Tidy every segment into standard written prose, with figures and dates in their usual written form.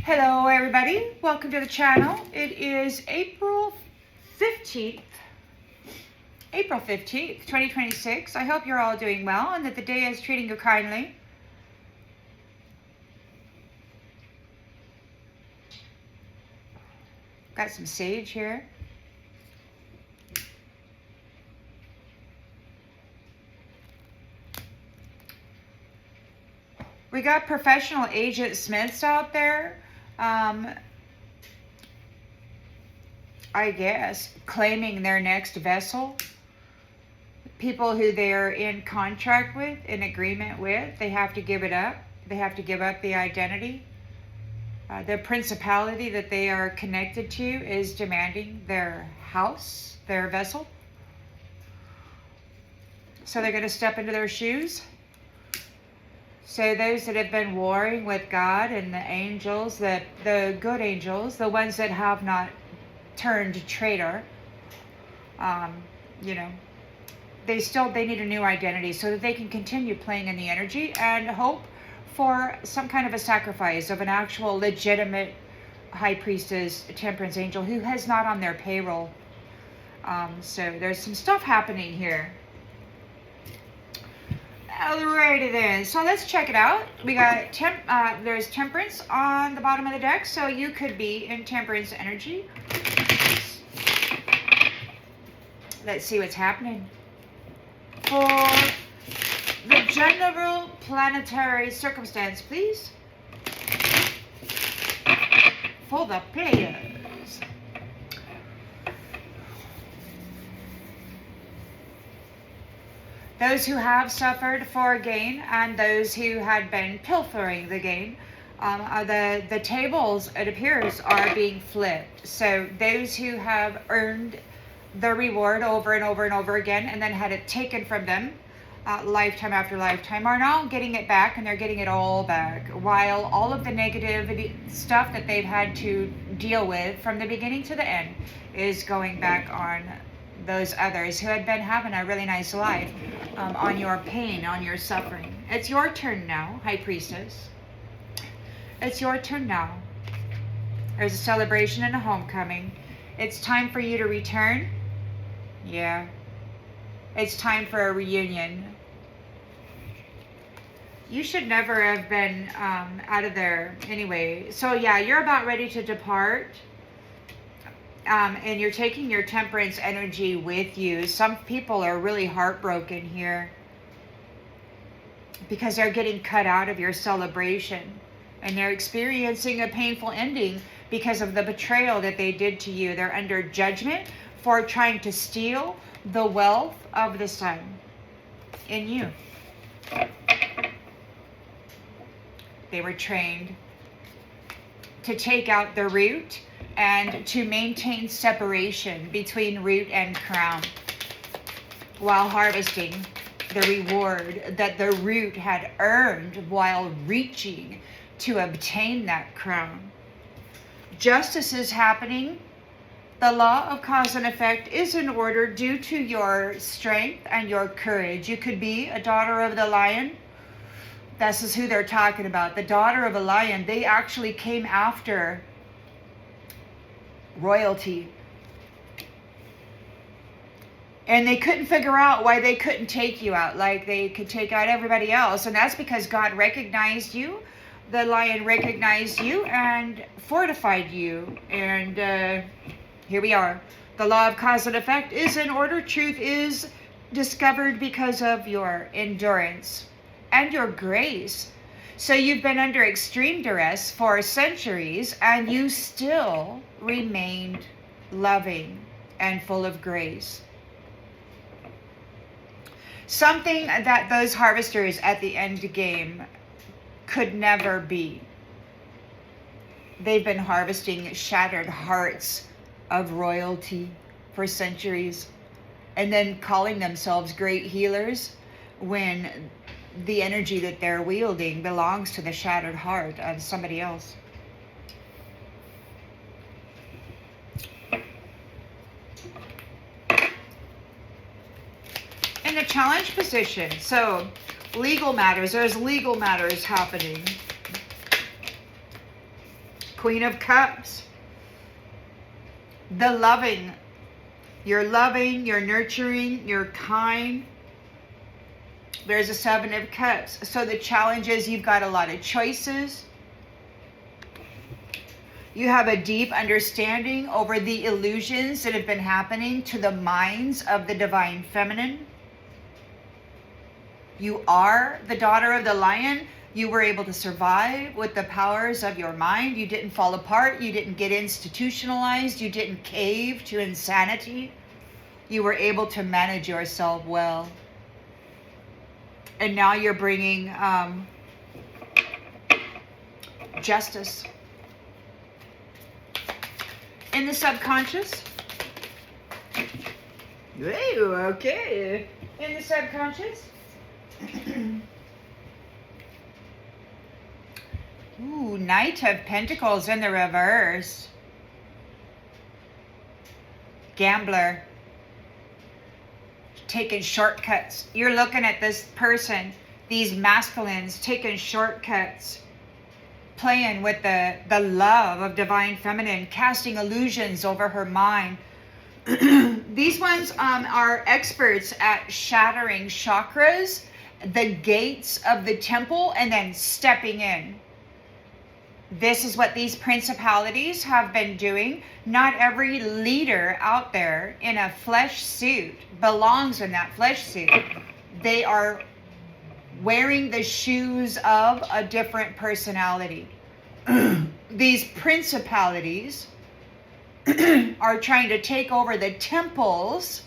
Hello everybody, welcome to the channel. It is April 15th, 2026. I hope you're all doing well and that the day is treating you kindly. Got some sage here. We got professional agent Smiths out there. I guess, claiming their next vessel. People who they're in contract with, in agreement with, they have to give it up. They have to give up the identity. The principality that they are connected to is demanding their house, their vessel. So they're going to step into their shoes. So those that have been warring with God and the angels, the good angels, the ones that have not turned traitor, they need a new identity so that they can continue playing in the energy and hope for some kind of a sacrifice of an actual legitimate high priestess, temperance angel who has not on their payroll. So there's some stuff happening here. Alrighty then, so let's check it out. We got there's temperance on the bottom of the deck, so you could be in temperance energy. Let's see what's happening for the general planetary circumstance, please, for the players. Those who have suffered for gain and those who had been pilfering the gain, the tables, it appears, are being flipped. So those who have earned the reward over and over and over again and then had it taken from them lifetime after lifetime are now getting it back, and they're getting it all back, while all of the negative stuff that they've had to deal with from the beginning to the end is going back on those others who had been having a really nice life, on your pain, on your suffering. It's your turn now, High Priestess. It's your turn now. There's a celebration and a homecoming. It's time for you to return. Yeah. It's time for a reunion. You should never have been out of there anyway. So yeah, you're about ready to depart. And you're taking your temperance energy with you. Some people are really heartbroken here because they're getting cut out of your celebration, and they're experiencing a painful ending because of the betrayal that they did to you. They're under judgment for trying to steal the wealth of the sun in you. They were trained to take out the root and to maintain separation between root and crown while harvesting the reward that the root had earned while reaching to obtain that crown. Justice is happening. The law of cause and effect is in order due to your strength and your courage. You could be a daughter of the lion. This is who they're talking about. The daughter of a lion. They actually came after royalty, and they couldn't figure out why they couldn't take you out like they could take out everybody else. And that's because God recognized you. The lion recognized you and fortified you, and here we are. The law of cause and effect is in order. Truth is discovered because of your endurance and your grace. So you've been under extreme duress for centuries, and you still remained loving and full of grace. Something that those harvesters at the end game could never be. They've been harvesting shattered hearts of royalty for centuries, and then calling themselves great healers when the energy that they're wielding belongs to the shattered heart of somebody else. In the challenge position, so legal matters, there's legal matters happening. Queen of Cups. The loving. You're loving, you're nurturing, you're kind. There's a Seven of Cups. So the challenge is you've got a lot of choices. You have a deep understanding over the illusions that have been happening to the minds of the Divine Feminine. You are the daughter of the lion. You were able to survive with the powers of your mind. You didn't fall apart. You didn't get institutionalized. You didn't cave to insanity. You were able to manage yourself well. And now you're bringing justice. In the subconscious. Ooh, okay. In the subconscious. Ooh, Knight of Pentacles in the reverse. Gambler. Taking shortcuts. You're looking at this person, these masculines, taking shortcuts. Playing with the love of Divine Feminine, casting illusions over her mind. These ones are experts at shattering chakras, the gates of the temple, and then stepping in. This is what these principalities have been doing. Not every leader out there in a flesh suit belongs in that flesh suit. They are wearing the shoes of a different personality. These principalities are trying to take over the temples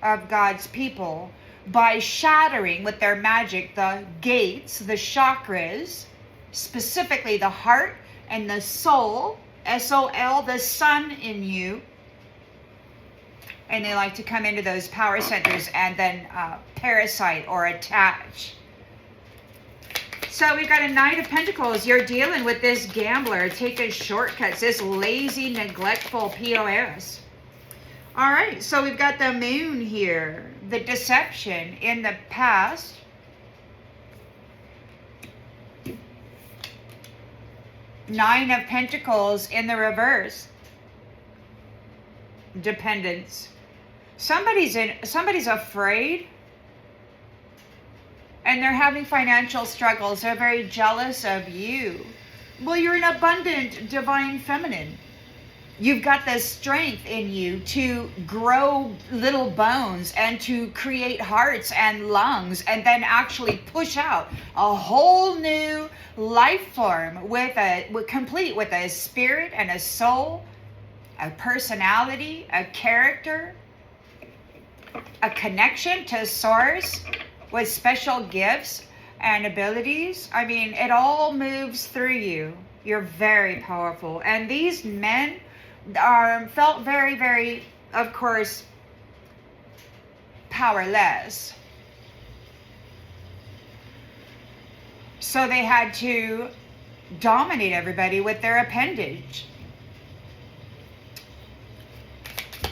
of God's people by shattering with their magic the gates, the chakras, specifically the heart and the soul, S-O-L, the sun in you. And they like to come into those power centers and then parasite or attach. So we've got a Knight of Pentacles. You're dealing with this gambler, taking shortcuts, this lazy, neglectful POS. All right, so we've got the moon here, the deception in the past. Nine of Pentacles in the reverse. Dependence. Somebody's afraid. And they're having financial struggles. They're very jealous of you. Well, you're an abundant Divine Feminine. You've got the strength in you to grow little bones and to create hearts and lungs and then actually push out a whole new life form complete with a spirit and a soul, a personality, a character, a connection to Source with special gifts and abilities. I mean, it all moves through you. You're very powerful. And these men felt very, very, of course, powerless. So they had to dominate everybody with their appendage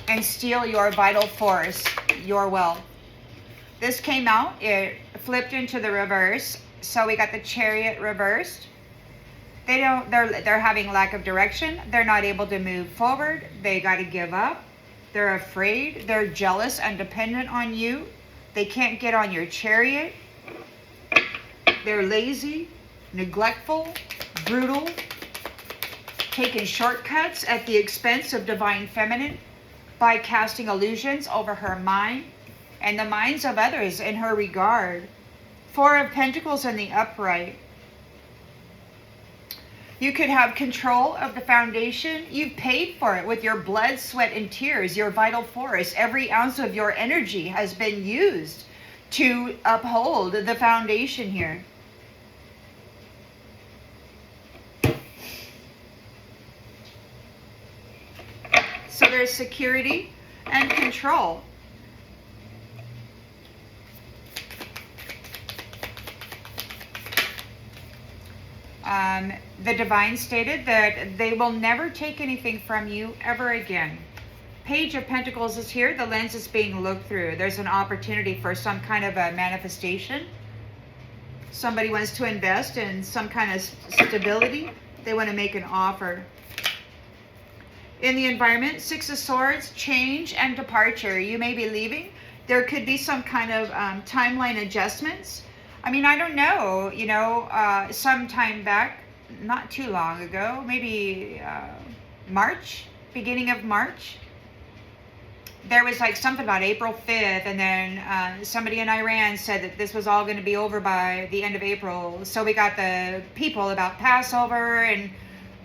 and steal your vital force, your wealth. This came out, it flipped into the reverse. So we got the Chariot reversed. They're having lack of direction. They're not able to move forward. They got to give up. They're afraid. They're jealous and dependent on you. They can't get on your chariot. They're lazy, neglectful, brutal, taking shortcuts at the expense of Divine Feminine by casting illusions over her mind and the minds of others in her regard. Four of Pentacles in the upright. You could have control of the foundation. You've paid for it with your blood, sweat, and tears, your vital force. Every ounce of your energy has been used to uphold the foundation here. So there's security and control. The Divine stated that they will never take anything from you ever again. Page of Pentacles is here. The lens is being looked through. There's an opportunity for some kind of a manifestation. Somebody wants to invest in some kind of stability. They want to make an offer. In the environment, Six of Swords, change and departure. You may be leaving. There could be some kind of timeline adjustments. I mean, I don't know, you know, some time back, not too long ago, maybe March, beginning of March, there was like something about April 5th, and then somebody in Iran said that this was all going to be over by the end of April. So we got the people about Passover and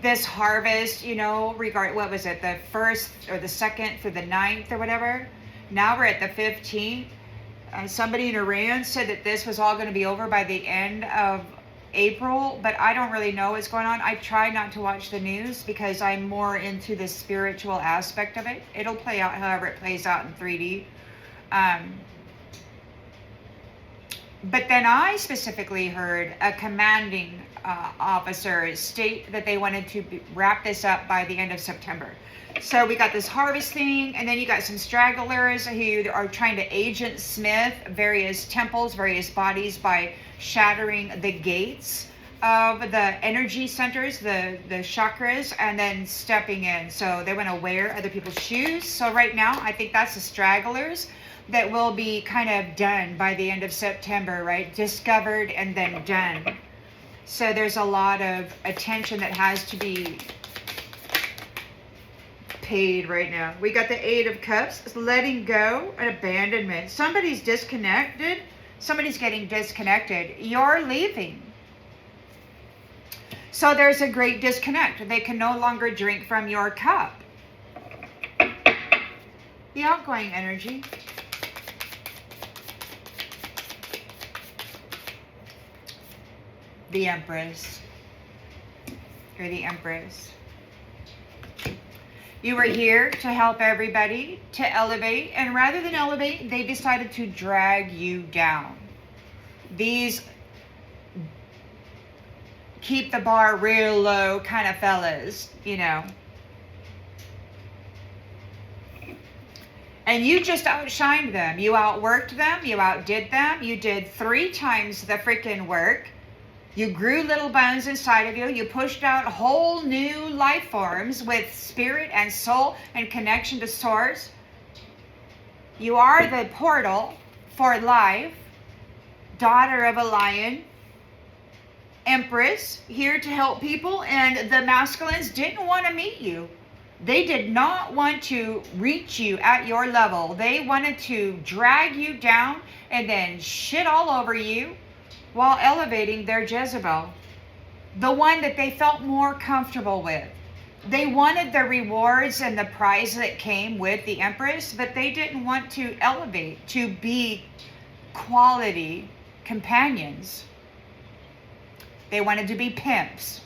this harvest, you know, what was it, the 1st or the 2nd through the 9th or whatever. Now we're at the 15th. Somebody in Iran said that this was all going to be over by the end of April, but I don't really know what's going on. I try not to watch the news because I'm more into the spiritual aspect of it. It'll play out however it plays out in 3D. But then I specifically heard a commanding officer state that they wanted to wrap this up by the end of September. So we got this harvest thing, and then you got some stragglers who are trying to agent Smith various temples, various bodies by shattering the gates of the energy centers, the chakras, and then stepping in. So they want to wear other people's shoes. So right now, I think that's the stragglers that will be kind of done by the end of September, right? Discovered and then done. So there's a lot of attention that has to be paid right now. We got the Eight of Cups, it's letting go and abandonment. Somebody's disconnected. Somebody's getting disconnected. You're leaving. So there's a great disconnect. They can no longer drink from your cup. The outgoing energy. The Empress. You're the Empress. You were here to help everybody, to elevate, and rather than elevate, they decided to drag you down. These keep the bar real low kind of fellas, you know. And you just outshined them. You outworked them. You outdid them. You did 3 times the freaking work. You grew little bones inside of you. You pushed out whole new life forms with spirit and soul and connection to source. You are the portal for life. Daughter of a lion. Empress, here to help people. And the masculines didn't want to meet you. They did not want to reach you at your level. They wanted to drag you down and then shit all over you, while elevating their Jezebel, the one that they felt more comfortable with. They wanted the rewards and the prize that came with the Empress, but they didn't want to elevate, to be quality companions. They wanted to be pimps.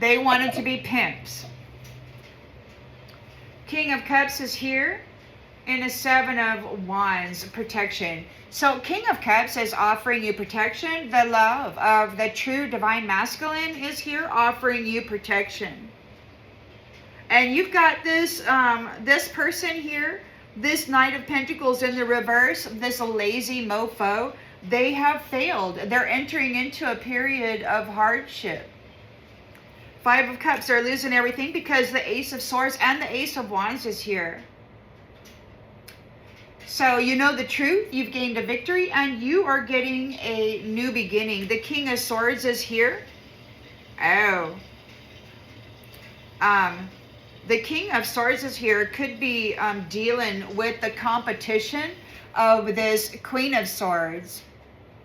They wanted to be pimps. King of Cups is here. And a 7 of Wands, protection. So King of Cups is offering you protection. The love of the true divine masculine is here offering you protection. And you've got this this person here, this Knight of Pentacles in the reverse, this lazy mofo. They have failed. They're entering into a period of hardship. 5 of Cups, they're losing everything because the Ace of Swords and the Ace of Wands is here. So you know the truth, you've gained a victory, and you are getting a new beginning. The King of Swords is here. Oh. The King of Swords is here. Could be dealing with the competition of this Queen of Swords.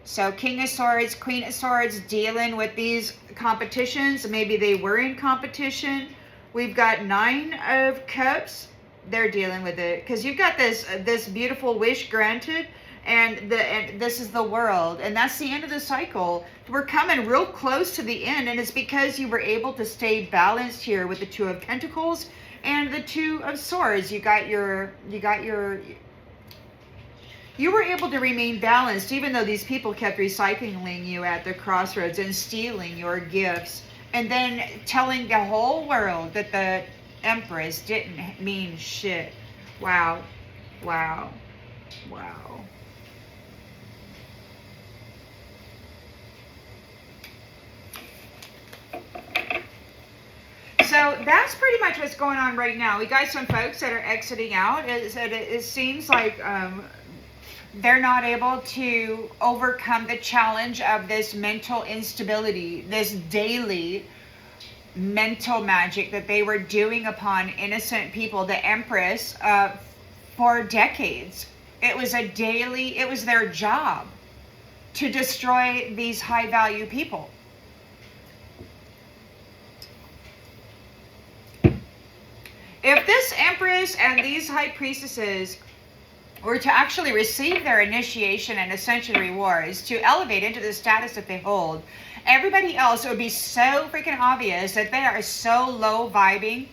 So King of Swords, Queen of Swords, dealing with these competitions. Maybe they were in competition. We've got 9 of Cups. They're dealing with it because you've got this beautiful wish granted, and this is the world, and that's the end of the cycle. We're coming real close to the end, and it's because you were able to stay balanced here with the 2 of Pentacles and the 2 of Swords. You were able to remain balanced even though these people kept recycling you at the crossroads and stealing your gifts, and then telling the whole world that the Empress didn't mean shit. Wow. Wow. Wow. that's pretty much what's going on right now. We got some folks that are exiting out. It seems like they're not able to overcome the challenge of this mental instability, this daily mental magic that they were doing upon innocent people, the Empress, for decades. It was their job to destroy these high value people. If this Empress and these high priestesses were to actually receive their initiation and ascension rewards to elevate into the status that they hold, everybody else, it would be so freaking obvious that they are so low vibing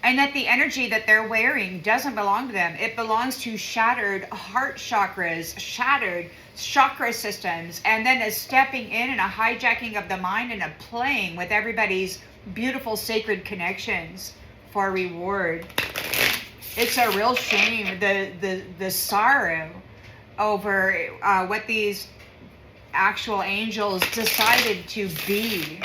and that the energy that they're wearing doesn't belong to them. It belongs to shattered heart chakras, shattered chakra systems, and then a stepping in and a hijacking of the mind and a playing with everybody's beautiful sacred connections for reward. It's a real shame, the sorrow over what these actual angels decided to be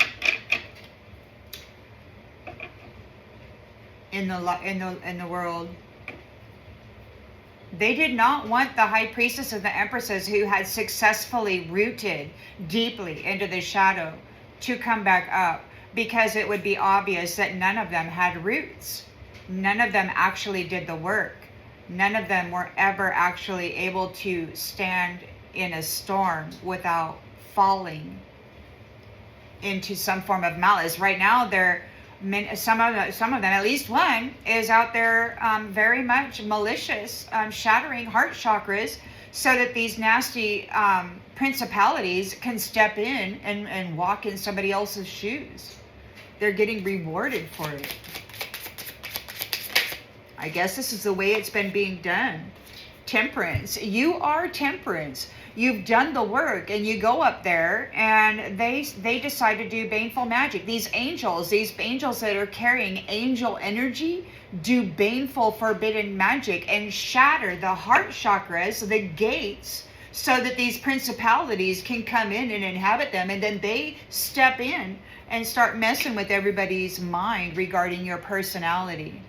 in the world. They did not want the high priestess and the empresses who had successfully rooted deeply into the shadow to come back up, because it would be obvious that none of them had roots. None of them actually did the work. None of them were ever actually able to stand in a storm without falling into some form of malice. Right now, some of them, at least one, is out there very much malicious, shattering heart chakras so that these nasty principalities can step in and walk in somebody else's shoes. They're getting rewarded for it. I guess this is the way it's been being done. Temperance. You are temperance. You've done the work, and you go up there and they decide to do baneful magic. These angels that are carrying angel energy, do baneful forbidden magic and shatter the heart chakras, the gates, so that these principalities can come in and inhabit them. And then they step in and start messing with everybody's mind regarding your personality.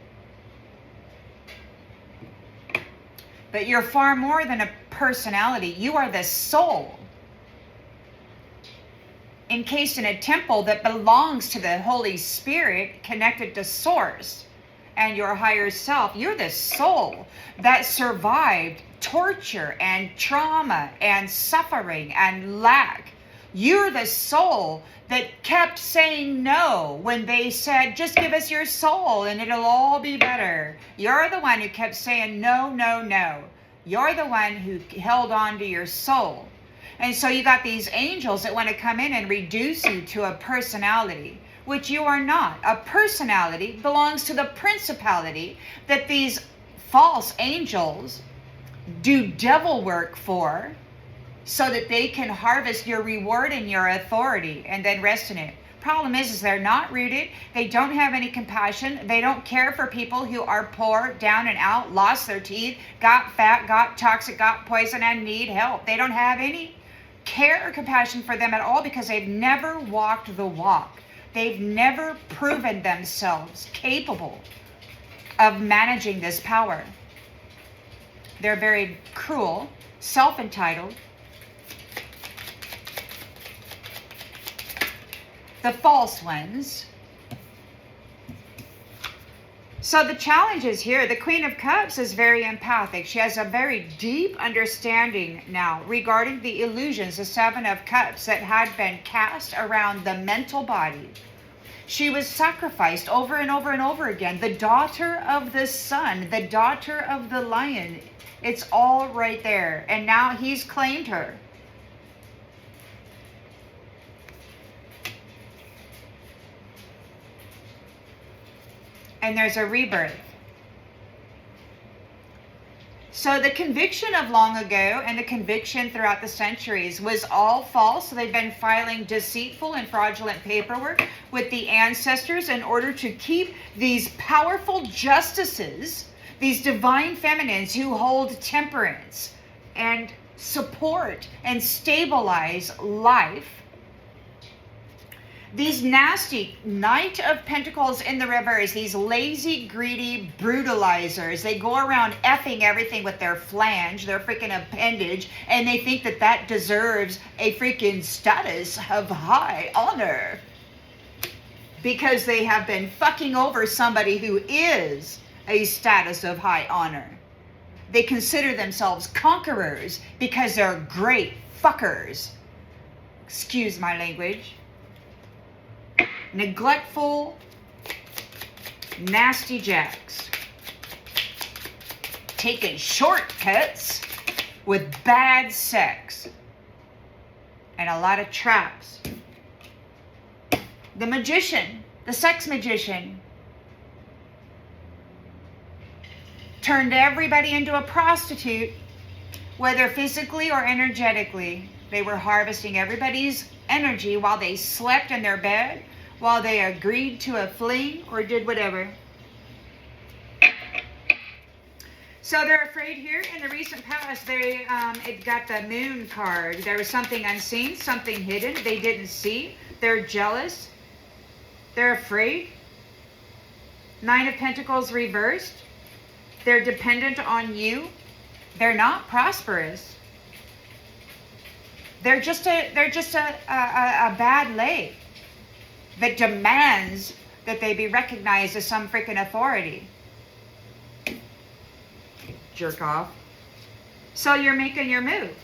But you're far more than a personality. You are the soul, encased in a temple that belongs to the Holy Spirit, connected to Source and your higher self. You're the soul that survived torture and trauma and suffering and lack. You're the soul that kept saying no when they said, just give us your soul and it'll all be better. You're the one who kept saying no, no, no. You're the one who held on to your soul. And so you got these angels that want to come in and reduce you to a personality, which you are not. A personality belongs to the principality that these false angels do devil work for, so that they can harvest your reward and your authority and then rest in it. Problem is they're not rooted. They don't have any compassion. They don't care for people who are poor, down and out, lost their teeth, got fat, got toxic, got poison, and need help. They don't have any care or compassion for them at all, because they've never walked the walk. They've never proven themselves capable of managing this power. They're very cruel, self-entitled. The false ones. So the challenge is here. The Queen of Cups is very empathic. She has a very deep understanding now regarding the illusions, the Seven of Cups, that had been cast around the mental body. She was sacrificed over and over and over again. The daughter of the sun, the daughter of the lion. It's all right there. And now he's claimed her. And there's a rebirth. So the conviction of long ago and the conviction throughout the centuries was all false. So they've been filing deceitful and fraudulent paperwork with the ancestors in order to keep these powerful justices, these divine feminines who hold temperance and support and stabilize life. These nasty Knight of Pentacles in the reverse, these lazy, greedy brutalizers, they go around effing everything with their flange, their freaking appendage, and they think that that deserves a freaking status of high honor. Because they have been fucking over somebody who is a status of high honor. They consider themselves conquerors because they're great fuckers. Excuse my language. Neglectful, nasty jacks. Taking shortcuts with bad sex. And a lot of traps. The magician, the sex magician, turned everybody into a prostitute, whether physically or energetically. They were harvesting everybody's energy while they slept in their bed, while they agreed to a fling or did whatever. So they're afraid here. In the recent past, it got the moon card. There was something unseen, something hidden they didn't see. They're jealous. They're afraid. Nine of Pentacles reversed. They're dependent on you. They're not prosperous. They're just a bad lay that demands that they be recognized as some freaking authority. Jerk off. So you're making your move.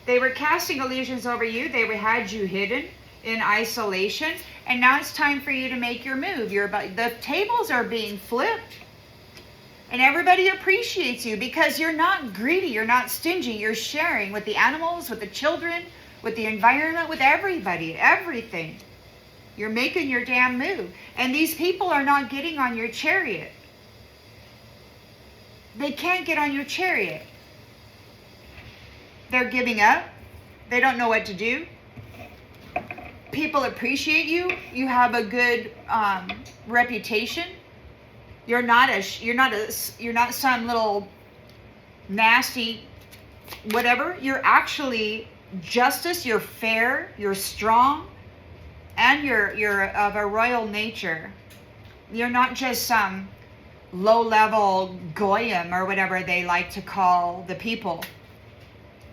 They were casting illusions over you. They had you hidden in isolation. And now it's time for you to make your move. The tables are being flipped. And everybody appreciates you because you're not greedy. You're not stingy. You're sharing with the animals, with the children, with the environment, with everybody, everything. You're making your damn move. And these people are not getting on your chariot. They can't get on your chariot. They're giving up. They don't know what to do. People appreciate you. You have a good reputation. You're not some little nasty whatever. You're actually justice. You're fair. You're strong, and you're of a royal nature. You're not just some low-level goyim or whatever they like to call the people.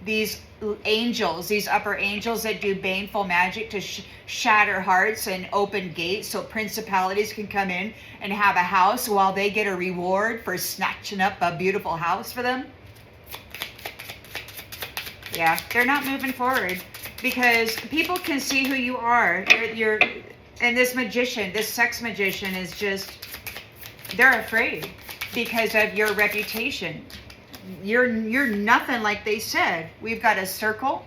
These angels, these upper angels that do baneful magic to shatter hearts and open gates so principalities can come in and have a house while they get a reward for snatching up a beautiful house for them. Yeah, they're not moving forward because people can see who you are. And this magician, this sex magician is just, they're afraid because of your reputation. You're nothing like they said. We've got a circle.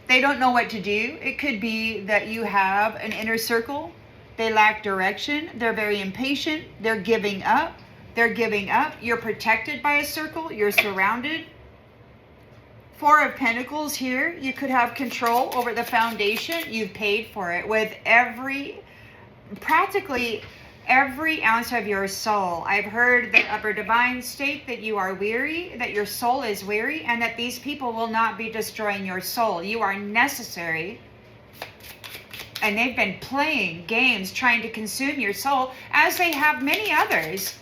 They don't know what to do. It could be that you have an inner circle. They lack direction. They're very impatient. They're giving up. They're giving up. You're protected by a circle. You're surrounded. Four of Pentacles here. You could have control over the foundation. You've paid for it with practically every ounce of your soul. I've heard the upper divine state that you are weary, that your soul is weary, and that these people will not be destroying your soul. You are necessary. And they've been playing games trying to consume your soul, as they have many others.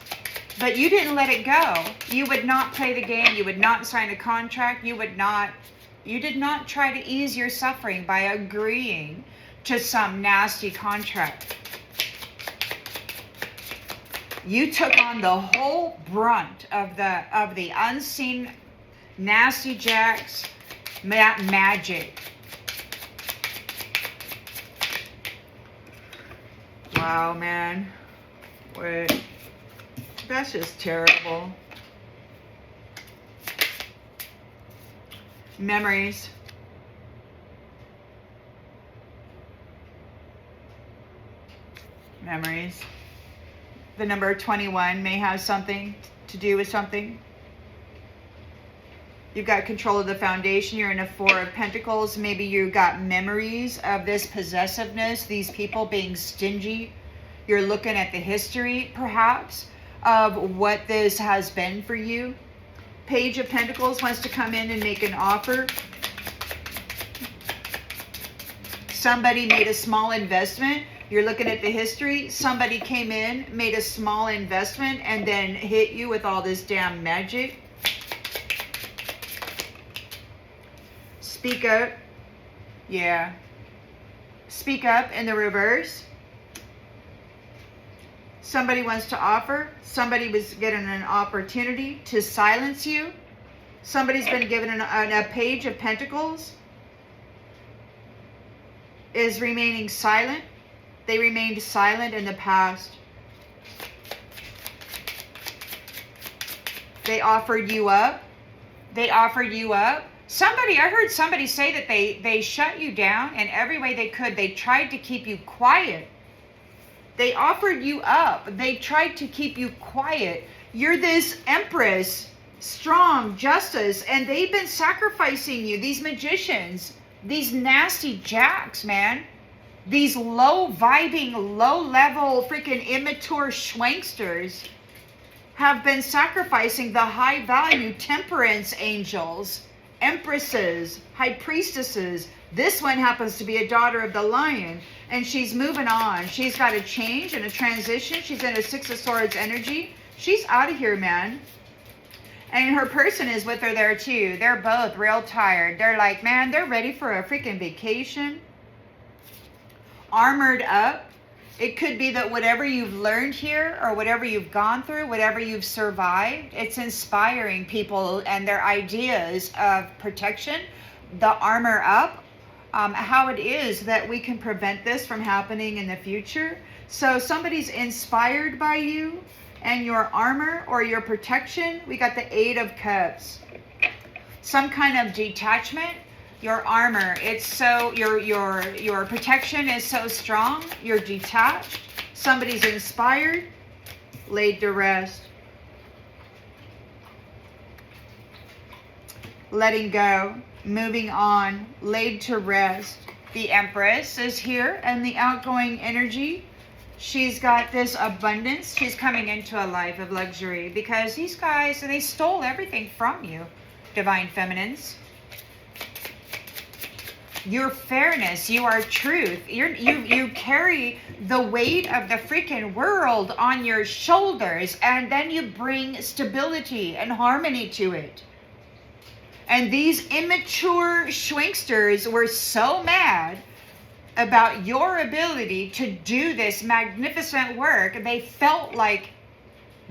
But you didn't let it go. You would not play the game. You would not sign a contract. You did not try to ease your suffering by agreeing to some nasty contract. You took on the whole brunt of the unseen nasty jacks magic. Wow, man. Wait. That's just terrible. Memories. Memories. The number 21 may have something to do with something. You've got control of the foundation. You're in a Four of Pentacles. Maybe you got memories of this possessiveness, these people being stingy. You're looking at the history, perhaps, of what this has been for you. Page of Pentacles wants to come in and make an offer. somebody made a small investment. You're looking at the history. Somebody came in, made a small investment, and then hit you with all this damn magic. Speak up. Yeah. Speak up in the reverse. Somebody wants to offer. Somebody was given an opportunity to silence you. Somebody's been given a page of pentacles. Is remaining silent. They remained silent in the past. They offered you up. They offered you up. Somebody, I heard somebody say that they shut you down in every way they could. They tried to keep you quiet. They offered you up. They tried to keep you quiet. You're this Empress, strong, justice, and they've been sacrificing you. These magicians, these nasty jacks, man. These low-vibing, low-level, freaking immature schwanksters have been sacrificing the high-value temperance angels, empresses, high priestesses. This one happens to be a daughter of the lion, and she's moving on. She's got a change and a transition. She's in a Six of Swords energy. She's out of here, man. And her person is with her there too. They're both real tired. They're like, man, they're ready for a freaking vacation. Armored up. It could be that whatever you've learned here or whatever you've gone through, whatever you've survived, it's inspiring people and their ideas of protection, the armor up, how it is that we can prevent this from happening in the future. So somebody's inspired by you and your armor or your protection. We got the Eight of Cups. Some kind of detachment. Your armor, it's so, your protection is so strong, you're detached. Somebody's inspired, laid to rest. Letting go, moving on, laid to rest. The Empress is here and the outgoing energy. She's got this abundance. She's coming into a life of luxury because these guys, they stole everything from you, Divine Feminines. Your fairness, you are truth. You carry the weight of the freaking world on your shoulders, and then you bring stability and harmony to it. And these immature schwinksters were so mad about your ability to do this magnificent work, they felt like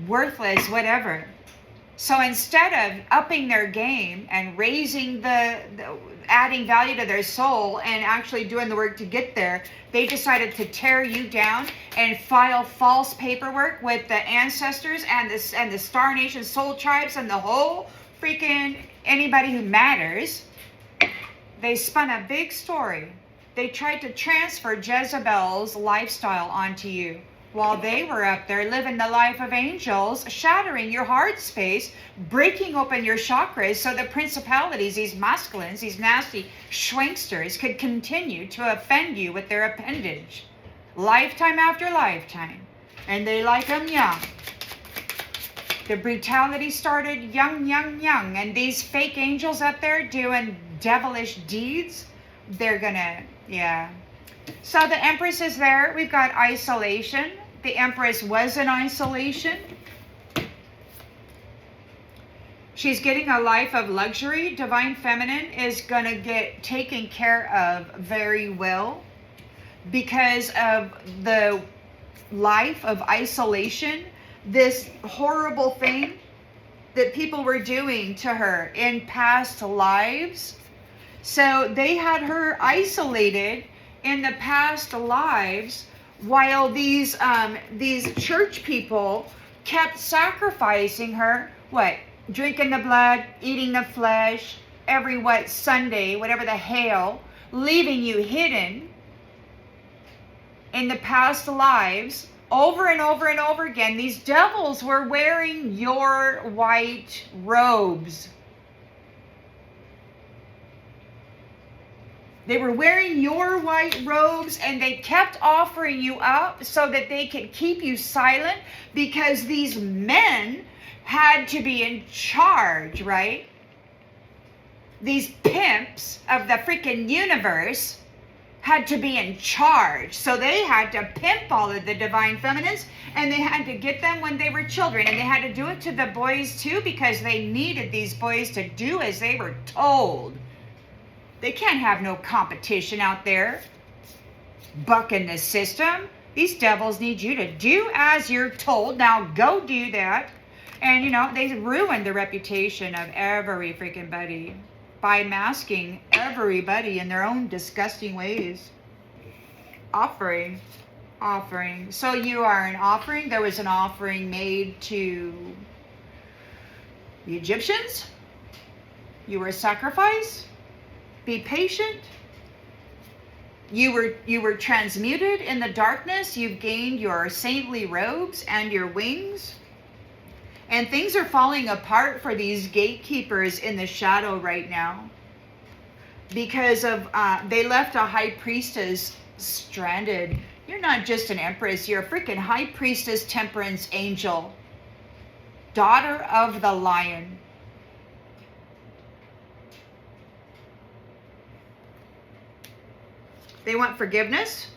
worthless, whatever. So instead of upping their game and raising adding value to their soul and actually doing the work to get there, they decided to tear you down and file false paperwork with the ancestors and the Star Nation soul tribes and the whole freaking anybody who matters. They spun a big story. They tried to transfer Jezebel's lifestyle onto you while they were up there living the life of angels, shattering your heart space, breaking open your chakras so the principalities, these masculines, these nasty schwanksters could continue to offend you with their appendage. Lifetime after lifetime. And they like them young. The brutality started young. And these fake angels up there doing devilish deeds, they're gonna, yeah. So the Empress is there. We've got isolation. The Empress was in isolation. She's getting a life of luxury. Divine Feminine is going to get taken care of very well because of the life of isolation, this horrible thing that people were doing to her in past lives. So they had her isolated in the past lives while these church people kept sacrificing her, what? Drinking the blood, eating the flesh, every Sunday, whatever the hell, leaving you hidden in the past lives over and over and over again. These devils were wearing your white robes. They were wearing your white robes and they kept offering you up so that they could keep you silent because these men had to be in charge, right? These pimps of the freaking universe had to be in charge. So they had to pimp all of the divine feminines, and they had to get them when they were children, and they had to do it to the boys too, because they needed these boys to do as they were told. They can't have no competition out there bucking the system. These devils need you to do as you're told. Now go do that. And you know, they ruined the reputation of every freaking buddy by masking everybody in their own disgusting ways. Offering. So you are an offering. There was an offering made to the Egyptians. You were a sacrifice. Be patient. You were transmuted in the darkness. You've gained your saintly robes and your wings. And things are falling apart for these gatekeepers in the shadow right now. Because of, they left a high priestess stranded. You're not just an empress. You're a freaking high priestess, temperance angel. Daughter of the lion. They want forgiveness.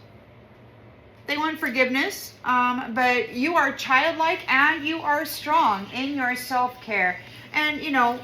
But you are childlike and you are strong in your self-care. And, you know,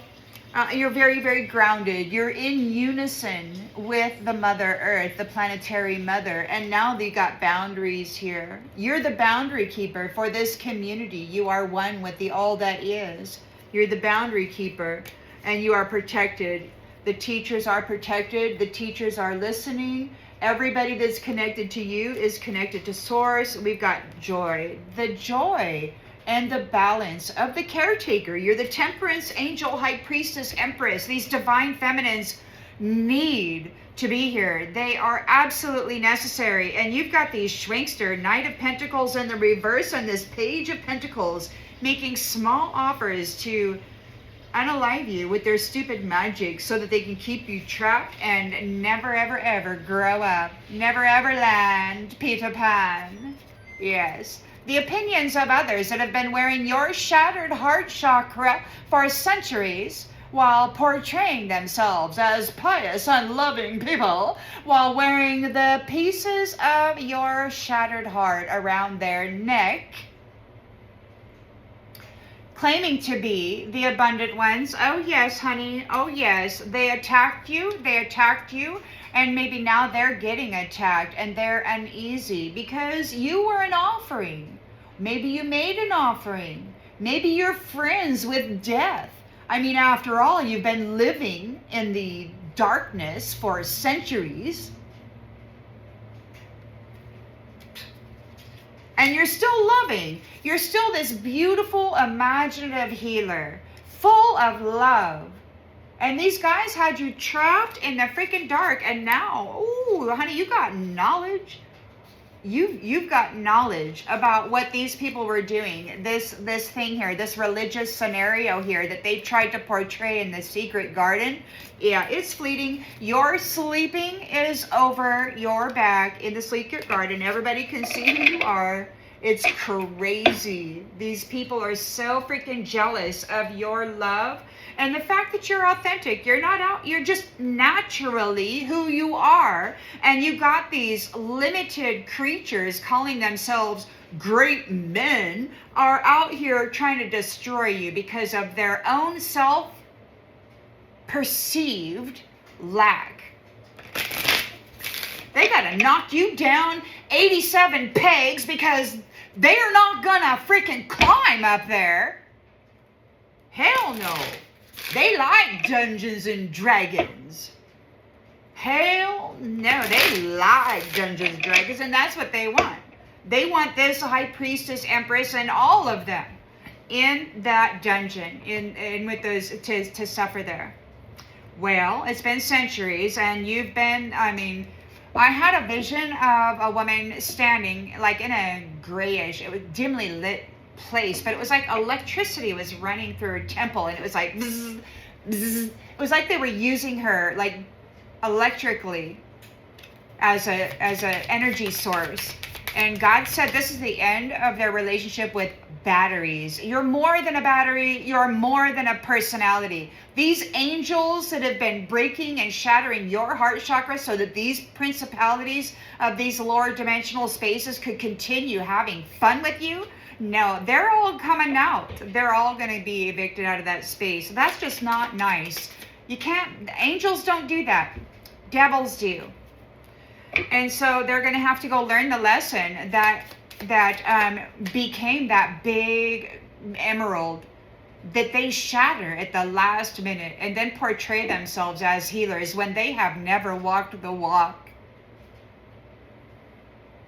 you're very, very grounded. You're in unison with the Mother Earth, the planetary mother. And now they got boundaries here. You're the boundary keeper for this community. You are one with the all that is. You're the boundary keeper and you are protected. The teachers are protected. The teachers are listening. Everybody that's connected to you is connected to Source. We've got joy. The joy and the balance of the caretaker. You're the temperance angel, high priestess, empress. These divine feminines need to be here. They are absolutely necessary. And you've got these Schwinkster, Knight of Pentacles in the reverse on this Page of Pentacles, making small offers to unalive you with their stupid magic so that they can keep you trapped and never, ever, ever grow up. Never, ever land, Peter Pan. Yes. The opinions of others that have been wearing your shattered heart chakra for centuries while portraying themselves as pious and loving people while wearing the pieces of your shattered heart around their neck, claiming to be the abundant ones. Oh yes, honey. Oh yes. They attacked you. And maybe now they're getting attacked and they're uneasy because you were an offering. Maybe you made an offering. Maybe you're friends with death. I mean, after all, you've been living in the darkness for centuries. And you're still loving. You're still this beautiful, imaginative healer, full of love. And these guys had you trapped in the freaking dark. And now, ooh, honey, you got knowledge. You've got knowledge about what these people were doing. This thing here, this religious scenario here that they tried to portray in the secret garden. Yeah, it's fleeting. Your sleeping is over your back in the secret garden. Everybody can see who you are. It's crazy. These people are so freaking jealous of your love. And the fact that you're authentic, you're not out, you're just naturally who you are. And you got these limited creatures calling themselves great men are out here trying to destroy you because of their own self-perceived lack. They gotta knock you down 87 pegs because they're not gonna freaking climb up there. Hell no. They like Dungeons and Dragons. Hell no, they like Dungeons and Dragons, and that's what they want. They want this high priestess, empress, and all of them in that dungeon, in with those to suffer there. Well, it's been centuries, and you've been. I mean, I had a vision of a woman standing like in a grayish, it was dimly lit place, but it was like electricity was running through her temple, and it was like bzz, bzz. It was like they were using her like electrically as a energy source. And God said this is the end of their relationship with batteries. You're more than a battery. You're more than a personality. These angels that have been breaking and shattering your heart chakra so that these principalities of these lower dimensional spaces could continue having fun with you, no, they're all coming out. They're all going to be evicted out of that space. That's just not nice. You can't, angels don't do that. Devils do. And so they're going to have to go learn the lesson that became that big emerald that they shatter at the last minute and then portray themselves as healers when they have never walked the walk.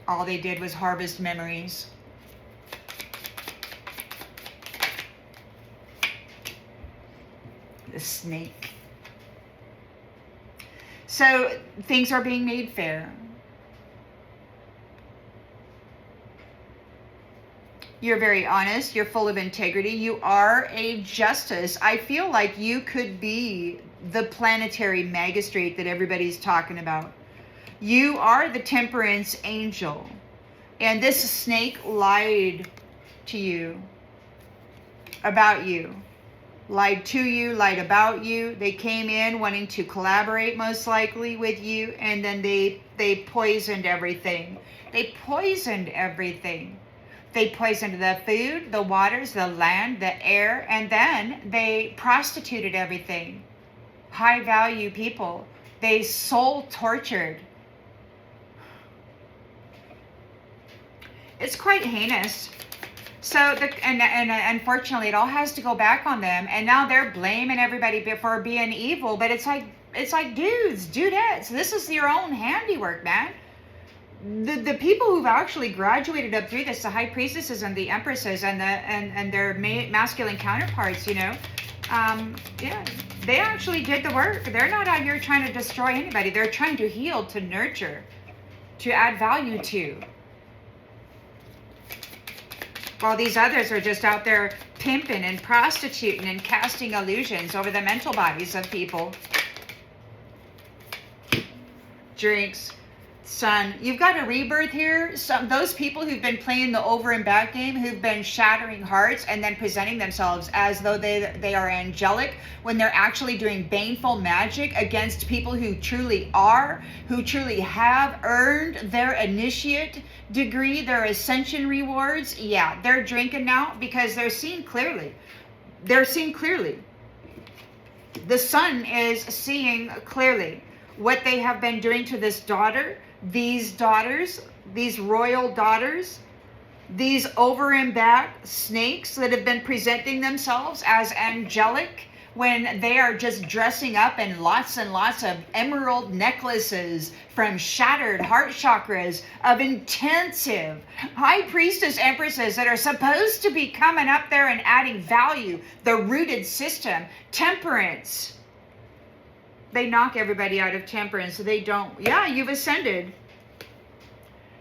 All they did was harvest memories. The snake. So things are being made fair. You're very honest. You're full of integrity. You are a justice. I feel like you could be the planetary magistrate that everybody's talking about. You are the temperance angel. And this snake lied to you, about you. Lied to you, lied about you. They came in wanting to collaborate most likely with you, and then they poisoned everything. They poisoned everything. They poisoned the food, the waters, the land, the air, and then they prostituted everything. High value people. They soul tortured. It's quite heinous. So, and unfortunately, it all has to go back on them. And now they're blaming everybody for being evil. But it's like dudettes, this is your own handiwork, man. The people who've actually graduated up through this, the high priestesses and the empresses and their masculine counterparts, yeah, they actually did the work. They're not out here trying to destroy anybody. They're trying to heal, to nurture, to add value to. While these others are just out there pimping and prostituting and casting illusions over the mental bodies of people. Drinks. Son, you've got a rebirth here. Those people who've been playing the over and back game, who've been shattering hearts and then presenting themselves as though they are angelic when they're actually doing baneful magic against people who truly are, who truly have earned their initiate degree, their ascension rewards. Yeah, they're drinking now because they're seeing clearly. They're seeing clearly. The sun is seeing clearly what they have been doing to this daughter, these daughters, these royal daughters, these over and back snakes that have been presenting themselves as angelic when they are just dressing up in lots and lots of emerald necklaces from shattered heart chakras of intensive high priestess empresses that are supposed to be coming up there and adding value, the rooted system, temperance. They knock everybody out of temperance. They don't. Yeah, you've ascended.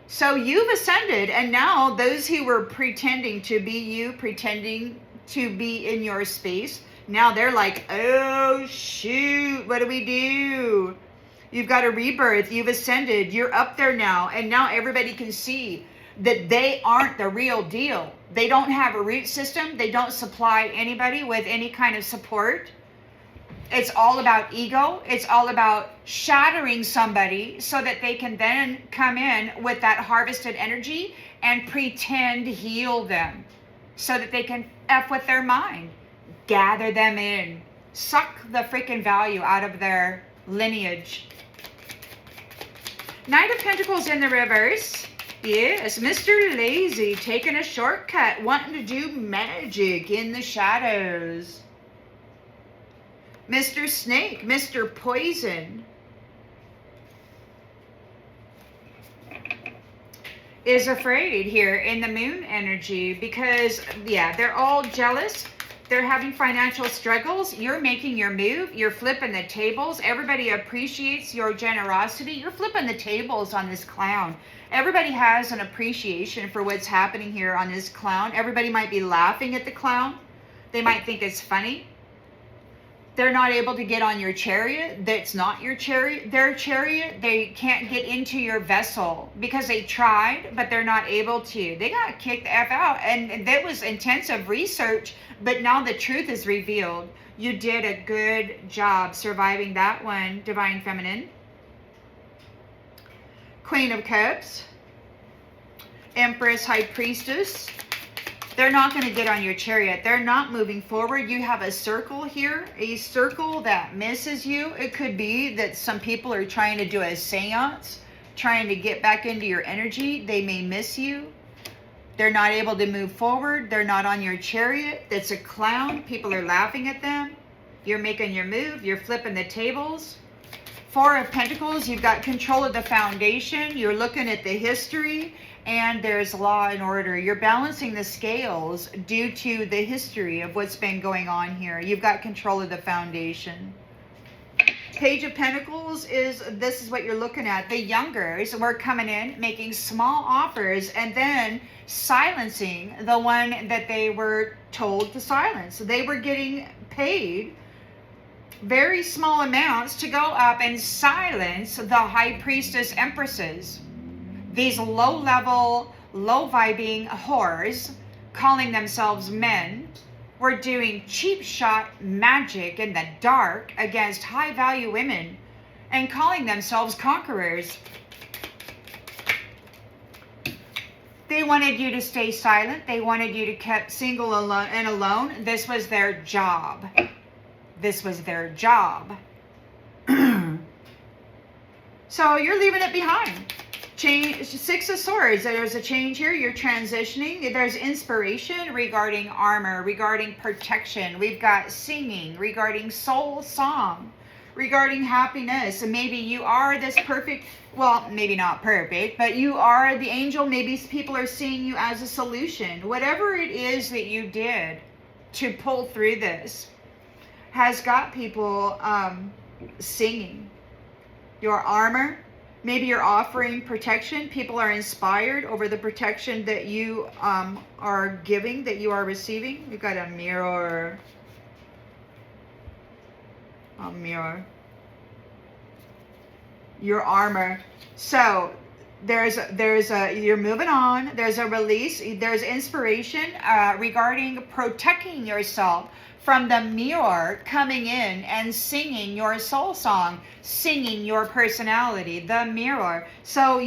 So you've ascended, and now those who were pretending to be you, pretending to be in your space, now they're like, oh, shoot, what do we do? You've got a rebirth. You've ascended. You're up there now, and now everybody can see that they aren't the real deal. They don't have a root system. They don't supply anybody with any kind of support. It's all about ego. It's all about shattering somebody so that they can then come in with that harvested energy and pretend heal them so that they can F with their mind, gather them in, suck the freaking value out of their lineage. Knight of Pentacles in the reverse. Yes, Mr. Lazy taking a shortcut, wanting to do magic in the shadows. Mr. Snake, Mr. Poison is afraid here in the moon energy because, yeah, they're all jealous. They're having financial struggles. You're making your move. You're flipping the tables. Everybody appreciates your generosity. You're flipping the tables on this clown. Everybody has an appreciation for what's happening here on this clown. Everybody might be laughing at the clown. They might think it's funny. They're not able to get on your chariot. That's not your chariot, their chariot. They can't get into your vessel because they tried, but they're not able to. They got kicked the F out. And that was intensive research, but now the truth is revealed. You did a good job surviving that one, Divine Feminine. Queen of Cups. Empress, High Priestess. They're not going to get on your chariot. They're not moving forward. You have a circle here, a circle that misses you. It could be that some people are trying to do a seance, trying to get back into your energy. They may miss you. They're not able to move forward. They're not on your chariot. That's a clown. People are laughing at them. You're making your move. You're flipping the tables. Four of Pentacles, you've got control of the foundation. You're looking at the history, and there's law and order. You're balancing the scales due to the history of what's been going on here. You've got control of the foundation. Page of Pentacles this is what you're looking at. The youngers were coming in, making small offers, and then silencing the one that they were told to silence. They were getting paid very small amounts to go up and silence the High Priestess Empresses. These low-level, low-vibing whores, calling themselves men, were doing cheap shot magic in the dark against high-value women and calling themselves conquerors. They wanted you to stay silent. They wanted you to keep single and alone. This was their job. This was their job. So you're leaving it behind. Change, Six of Swords. There's a change here. You're transitioning. There's inspiration regarding armor, regarding protection. We've got singing, regarding soul song, regarding happiness. And maybe you are this perfect, well, maybe not perfect, but you are the angel. Maybe people are seeing you as a solution. Whatever it is that you did to pull through this has got people singing. Your armor, maybe you're offering protection. People are inspired over the protection that you are giving, that you are receiving. You've got a mirror. A mirror. Your armor. So you're moving on. There's a release. There's inspiration regarding protecting yourself from the mirror coming in and singing your soul song, singing your personality, the mirror. So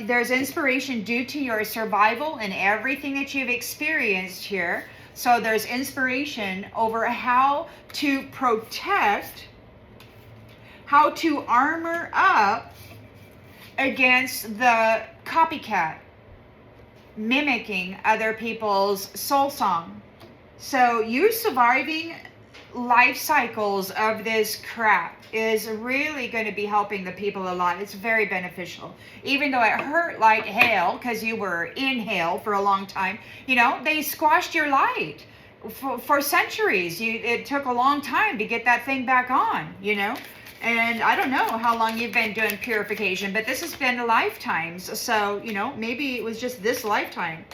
there's inspiration due to your survival and everything that you've experienced here. So there's inspiration over how to protect, how to armor up against the copycat, mimicking other people's soul song. So you surviving life cycles of this crap is really going to be helping the people a lot. It's very beneficial. Even though it hurt like hell because you were in hell for a long time, they squashed your light for centuries. It took a long time to get that thing back on, And I don't know how long you've been doing purification, but this has been lifetimes. So, maybe it was just this lifetime.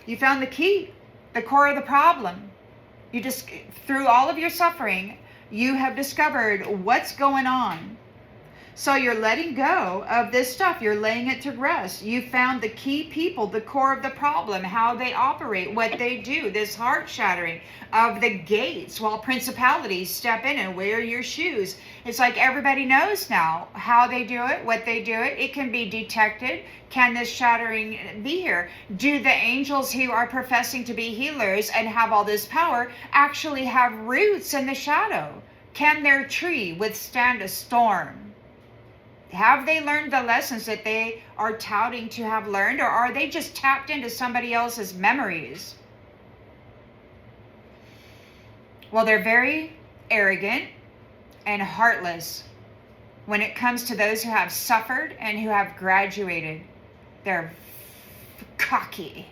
You found the key, the core of the problem. You just, through all of your suffering, you have discovered what's going on. So you're letting go of this stuff. You're laying it to rest. You found the key people, the core of the problem, how they operate, what they do, this heart shattering of the gates while principalities step in and wear your shoes. It's like everybody knows now how they do it, what they do it. It can be detected. Can this shattering be here? Do the angels who are professing to be healers and have all this power actually have roots in the shadow? Can their tree withstand a storm? Have they learned the lessons that they are touting to have learned, or are they just tapped into somebody else's memories? Well, they're very arrogant and heartless when it comes to those who have suffered and who have graduated. They're cocky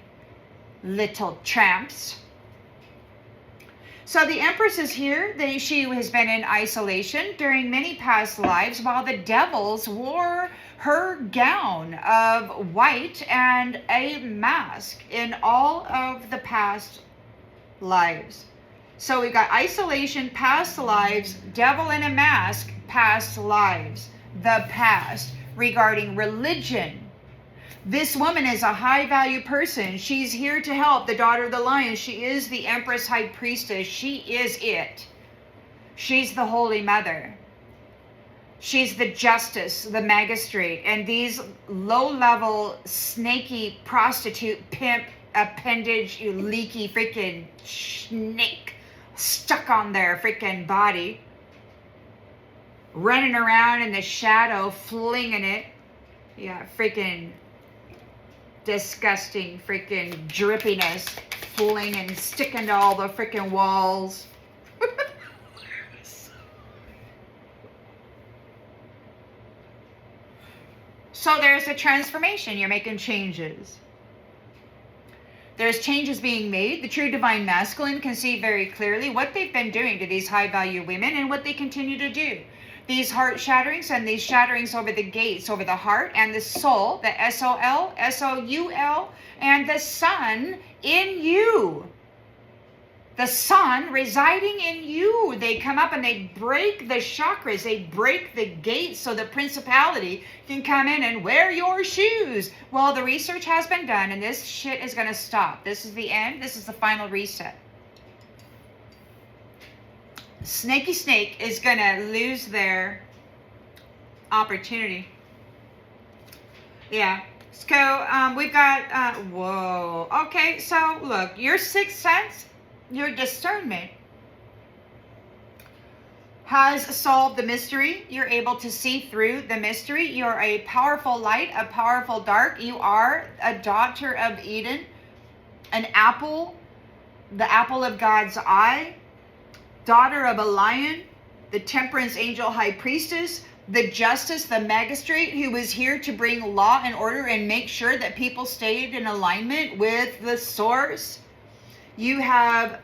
little tramps. So the Empress is here. She has been in isolation during many past lives while the devils wore her gown of white and a mask in all of the past lives. So we've got isolation, past lives, devil in a mask, past lives, the past, regarding religion. This woman is a high value person. She's here to help the daughter of the lion. She is the Empress High Priestess. She is it. She's the Holy Mother. She's the Justice, the Magistrate. And these low-level, snaky, prostitute, pimp, appendage, leaky freaking snake stuck on their freaking body, running around in the shadow, flinging it. Yeah, freaking disgusting freaking drippiness, flinging, sticking to all the freaking walls. So there's a transformation. You're making changes. There's changes being made. The true divine masculine can see very clearly what they've been doing to these high value women and what they continue to do. These heart shatterings and these shatterings over the gates, over the heart and the soul, the S-O-L, S-O-U-L, and the sun in you. The sun residing in you. They come up and they break the chakras. They break the gates so the principality can come in and wear your shoes. Well, the research has been done and this shit is going to stop. This is the end. This is the final reset. Snaky Snake is going to lose their opportunity. Yeah. So we've got, whoa. Okay, so look, your sixth sense, your discernment has solved the mystery. You're able to see through the mystery. You're a powerful light, a powerful dark. You are a daughter of Eden, an apple, the apple of God's eye, daughter of a lion, the temperance angel high priestess, the justice, the magistrate who was here to bring law and order and make sure that people stayed in alignment with the source. You have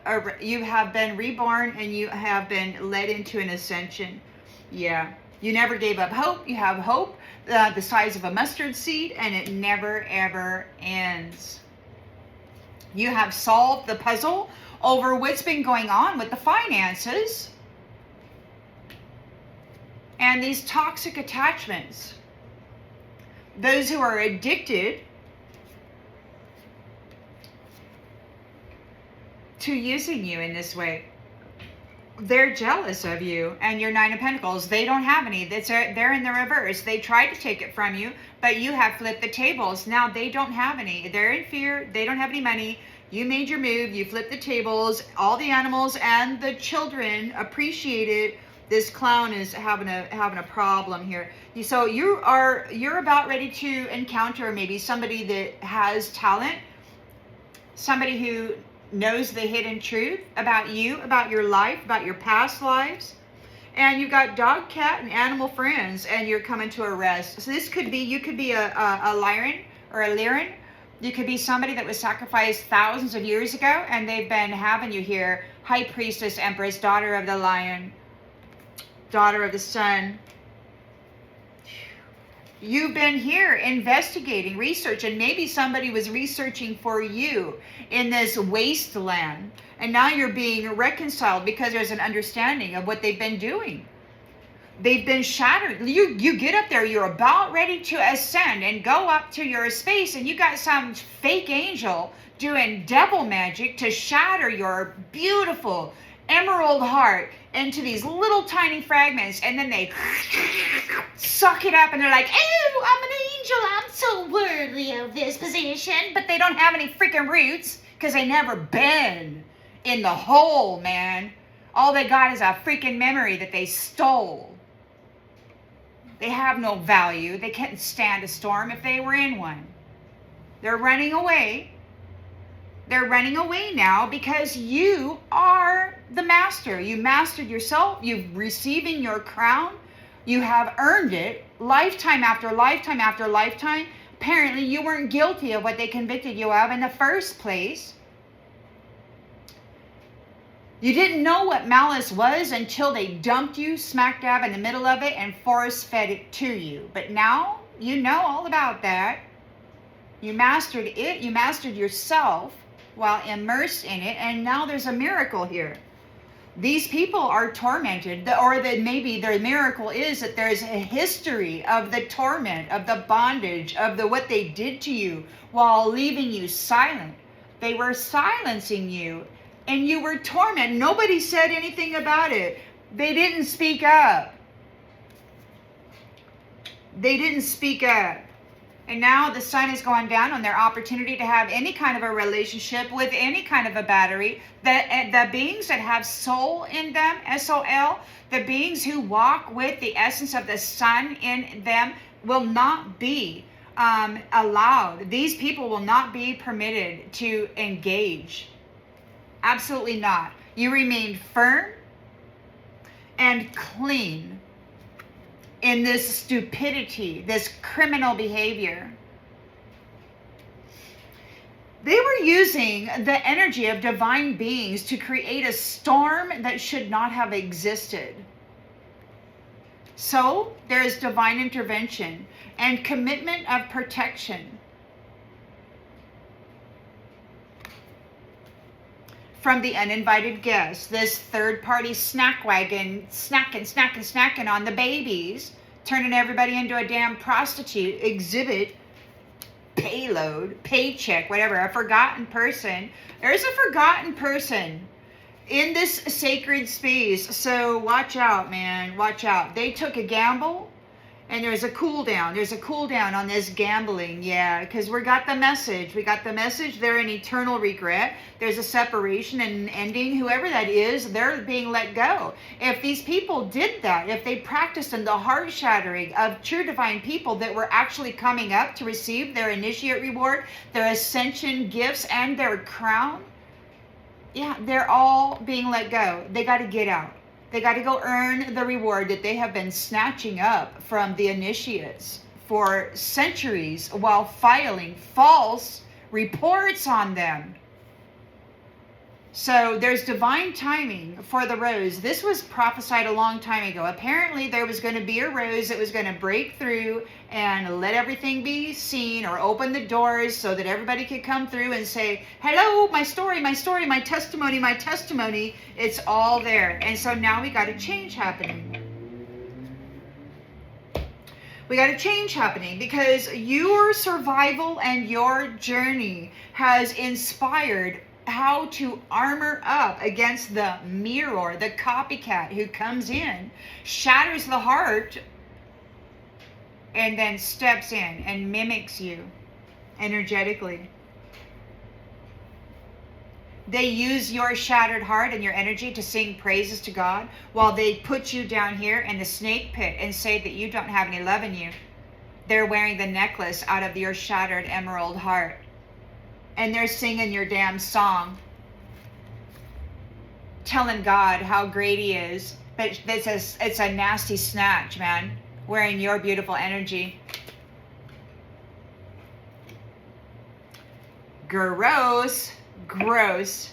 been reborn and you have been led into an ascension. Yeah. You never gave up hope. You have hope the size of a mustard seed and it never ever ends. You have solved the puzzle over what's been going on with the finances and these toxic attachments. Those who are addicted to using you in this way. They're jealous of you and your Nine of Pentacles. They don't have any. They're in the reverse. They tried to take it from you, but you have flipped the tables. Now they don't have any. They're in fear. They don't have any money. You made your move. You flipped the tables. All the animals and the children appreciate it. This clown is having a problem here. So you're about ready to encounter maybe somebody that has talent, somebody who knows the hidden truth about you, about your life, about your past lives. And you've got dog, cat, and animal friends, and you're coming to a rest. So this could be, you could be a Lyran or a Lyran. You could be somebody that was sacrificed thousands of years ago, and they've been having you here. High Priestess, Empress, daughter of the lion, daughter of the sun. You've been here investigating, research, and maybe somebody was researching for you in this wasteland. And now you're being reconciled because there's an understanding of what they've been doing. They've been shattered. You get up there, you're about ready to ascend and go up to your space, and you got some fake angel doing devil magic to shatter your beautiful emerald heart into these little tiny fragments, and then they suck it up and they're like, oh, I'm an angel, I'm so worthy of this position. But they don't have any freaking roots because they never been in the hole, man. All they got is a freaking memory that they stole. They have no value. They can't stand a storm if they were in one. They're running away. They're running away now because you are the master. You mastered yourself. You've receiving your crown. You have earned it lifetime after lifetime after lifetime. Apparently, you weren't guilty of what they convicted you of in the first place. You didn't know what malice was until they dumped you smack dab in the middle of it and force-fed it to you. But now, you know all about that. You mastered it. You mastered yourself while immersed in it, and now there's a miracle here. These people are tormented, or that maybe their miracle is that there's a history of the torment, of the bondage, of the what they did to you while leaving you silent. They were silencing you and you were tormented. Nobody said anything about it. They didn't speak up. They didn't speak up. And now the sun is going down on their opportunity to have any kind of a relationship with any kind of a battery. The beings that have soul in them, S-O-L, the beings who walk with the essence of the sun in them will not be allowed. These people will not be permitted to engage. Absolutely not. You remain firm and clean in this stupidity, this criminal behavior. They were using the energy of divine beings to create a storm that should not have existed. So there is divine intervention and commitment of protection from the uninvited guests. This third-party snack wagon snacking on the babies, turning everybody into a damn prostitute, exhibit, payload, paycheck, whatever, a forgotten person. There's a forgotten person in this sacred space. So watch out, man. Watch out. They took a gamble. And there's a cool down. There's a cool down on this gambling. Yeah, because we got the message. We got the message. They're in eternal regret. There's a separation and an ending. Whoever that is, they're being let go. If these people did that, if they practiced in the heart shattering of true divine people that were actually coming up to receive their initiate reward, their ascension gifts, and their crown, yeah, they're all being let go. They got to get out. They got to go earn the reward that they have been snatching up from the initiates for centuries while filing false reports on them. So there's divine timing for the rose. This was prophesied a long time ago. Apparently there was going to be a rose that was going to break through and let everything be seen, or open the doors so that everybody could come through and say, hello, my story, my testimony, my testimony. It's all there. And so now we got a change happening. We got a change happening because your survival and your journey has inspired how to armor up against the mirror, the copycat who comes in, shatters the heart, and then steps in and mimics you energetically. They use your shattered heart and your energy to sing praises to God while they put you down here in the snake pit and say that you don't have any love in you. They're wearing the necklace out of your shattered emerald heart. And they're singing your damn song, telling God how great he is. But it's a nasty snatch, man, wearing your beautiful energy. Gross. Gross.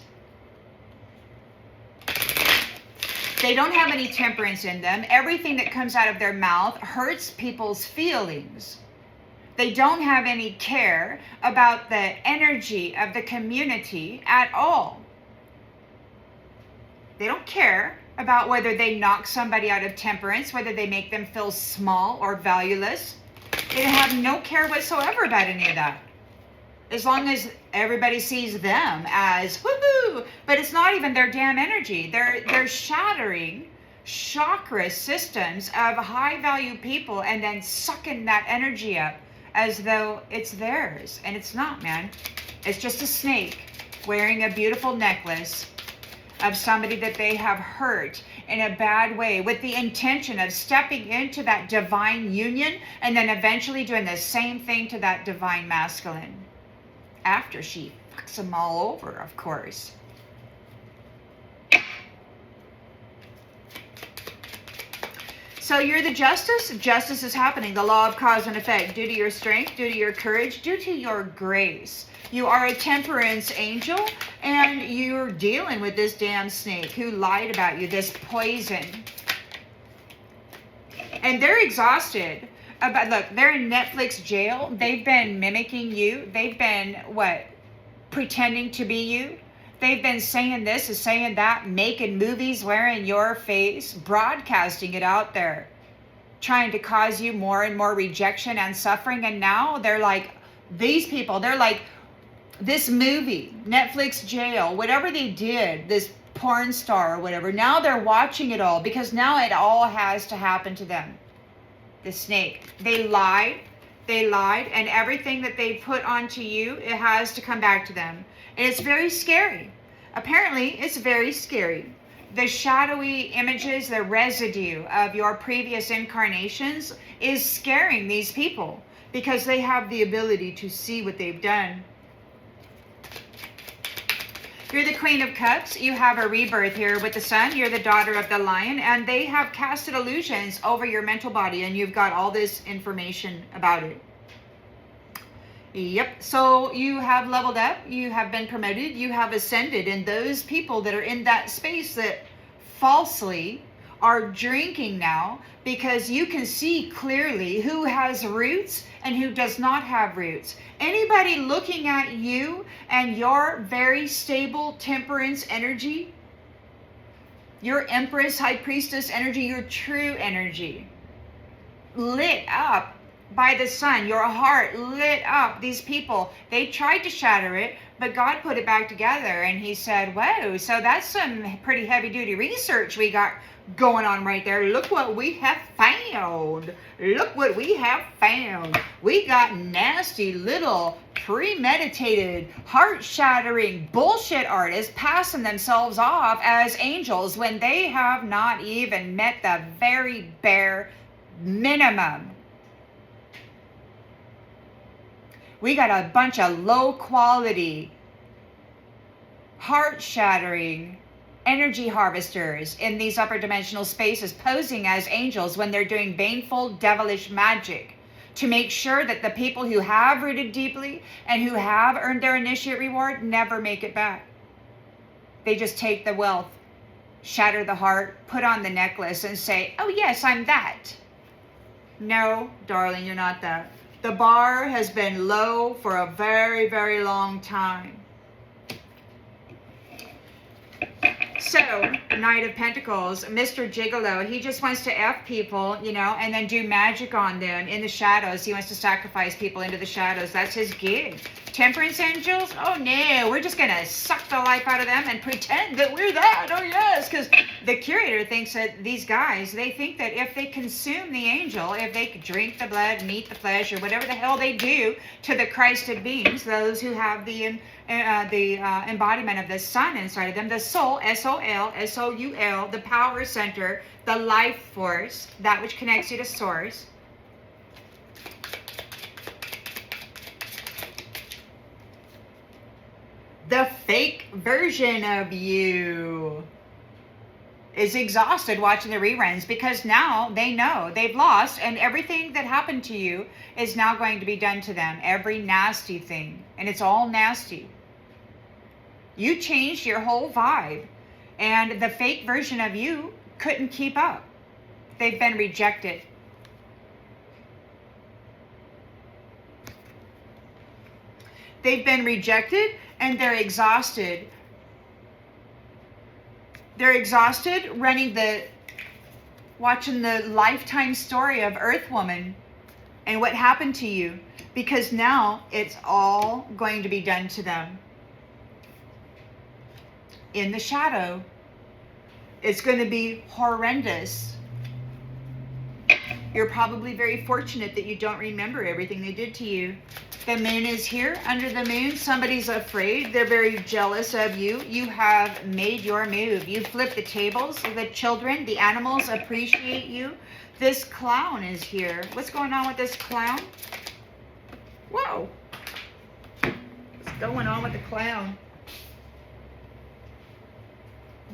They don't have any temperance in them. Everything that comes out of their mouth hurts people's feelings. They don't have any care about the energy of the community at all. They don't care about whether they knock somebody out of temperance, whether they make them feel small or valueless. They have no care whatsoever about any of that. As long as everybody sees them as woohoo, but it's not even their damn energy. They're shattering chakra systems of high value people and then sucking that energy up as though it's theirs. And it's not, man. It's just a snake wearing a beautiful necklace of somebody that they have hurt in a bad way with the intention of stepping into that divine union and then eventually doing the same thing to that divine masculine after she fucks them all over, of course. So you're the justice. Justice is happening. The law of cause and effect. Due to your strength, due to your courage, due to your grace. You are a temperance angel, and you're dealing with this damn snake who lied about you, this poison. And they're exhausted. Look, they're in Netflix jail. They've been mimicking you. They've been, pretending to be you. They've been saying this and saying that, making movies wearing your face, broadcasting it out there, trying to cause you more and more rejection and suffering. And now they're like, these people, they're like, this movie, Netflix jail, whatever they did, this porn star or whatever, now they're watching it all because now it all has to happen to them. The snake. They lied, and everything that they put onto you, it has to come back to them. And it's very scary. Apparently, it's very scary. The shadowy images, the residue of your previous incarnations is scaring these people because they have the ability to see what they've done. You're the Queen of Cups. You have a rebirth here with the Sun. You're the daughter of the Lion, and they have casted illusions over your mental body, and you've got all this information about it. Yep. So you have leveled up, you have been promoted, you have ascended, and those people that are in that space that falsely are drinking now because you can see clearly who has roots and who does not have roots. Anybody looking at you and your very stable temperance energy, your Empress, High Priestess energy, your true energy, lit up by the Sun, your heart lit up. These people, they tried to shatter it, but God put it back together, and he said, whoa, so that's some pretty heavy duty research we got going on right there. Look what we have found. Look what we have found. We got nasty little premeditated, heart-shattering bullshit artists passing themselves off as angels when they have not even met the very bare minimum. We got a bunch of low-quality, heart-shattering energy harvesters in these upper dimensional spaces posing as angels when they're doing baneful, devilish magic to make sure that the people who have rooted deeply and who have earned their initiate reward never make it back. They just take the wealth, shatter the heart, put on the necklace, and say, oh yes, I'm that. No, darling, you're not that. The bar has been low for a very, very long time. So, Knight of Pentacles, Mr. Gigolo, he just wants to F people, you know, and then do magic on them in the shadows. He wants to sacrifice people into the shadows. That's his gig. Temperance angels? Oh no, we're just going to suck the life out of them and pretend that we're that. Oh yes, because the curator thinks that these guys, they think that if they consume the angel, if they drink the blood, meet the flesh, or whatever the hell they do to the Christed beings, those who have the embodiment of the Sun inside of them, the soul, S-O-L, S-O-U-L, the power center, the life force, that which connects you to source. The fake version of you is exhausted watching the reruns because now they know they've lost, and everything that happened to you is now going to be done to them. Every nasty thing. And it's all nasty. You changed your whole vibe, and the fake version of you couldn't keep up. They've been rejected. They've been rejected, and they're exhausted. They're exhausted watching the lifetime story of Earth Woman and what happened to you, because now it's all going to be done to them. In the shadow, it's going to be horrendous. You're probably very fortunate that you don't remember everything they did to you. The moon is here. Under the moon, somebody's afraid. They're very jealous of you. You have made your move. You flipped the tables. The children, the animals appreciate you. This clown is here. What's going on with this clown? Whoa. What's going on with the clown?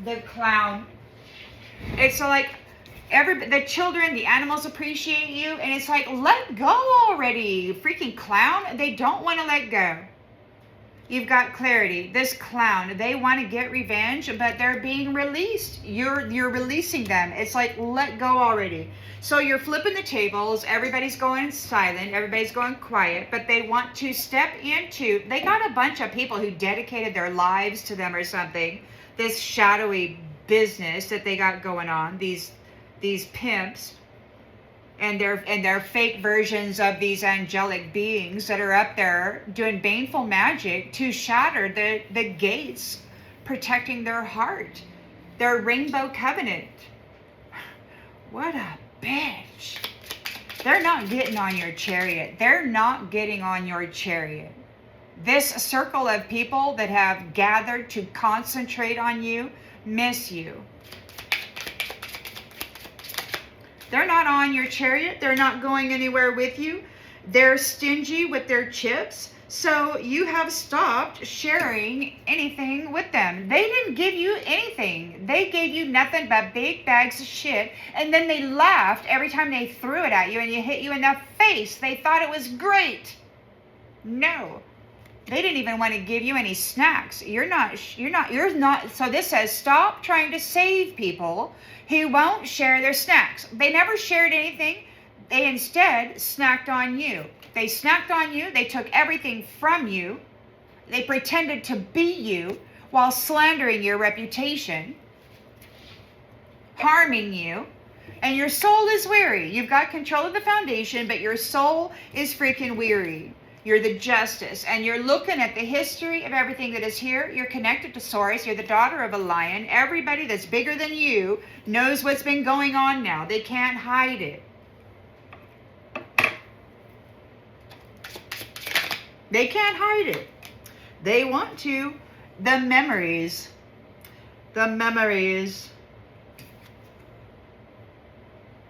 The clown. It's like the children, the animals appreciate you, and it's like, let go already, freaking clown. They don't want to let go. You've got clarity. This clown, they want to get revenge, but they're being released. You're releasing them. It's like, let go already. So you're flipping the tables. Everybody's going silent. Everybody's going quiet, but they want to step into, they got a bunch of people who dedicated their lives to them or something. This shadowy business that they got going on, these pimps. And they're fake versions of these angelic beings that are up there doing baneful magic to shatter the gates, protecting their heart, their rainbow covenant. What a bitch. They're not getting on your chariot. They're not getting on your chariot. This circle of people that have gathered to concentrate on you miss you. They're not on your chariot. They're not going anywhere with you. They're stingy with their chips. So you have stopped sharing anything with them. They didn't give you anything. They gave you nothing but big bags of shit. And then they laughed every time they threw it at you and you hit you in the face. They thought it was great. No. They didn't even want to give you any snacks. You're not. So this says, stop trying to save people who won't share their snacks. They never shared anything. They instead snacked on you. They snacked on you. They took everything from you. They pretended to be you while slandering your reputation, harming you. And your soul is weary. You've got control of the foundation, but your soul is freaking weary. You're the justice, and you're looking at the history of everything that is here. You're connected to Source. You're the daughter of a lion. Everybody that's bigger than you knows what's been going on now. They can't hide it. They can't hide it. They want to. The memories.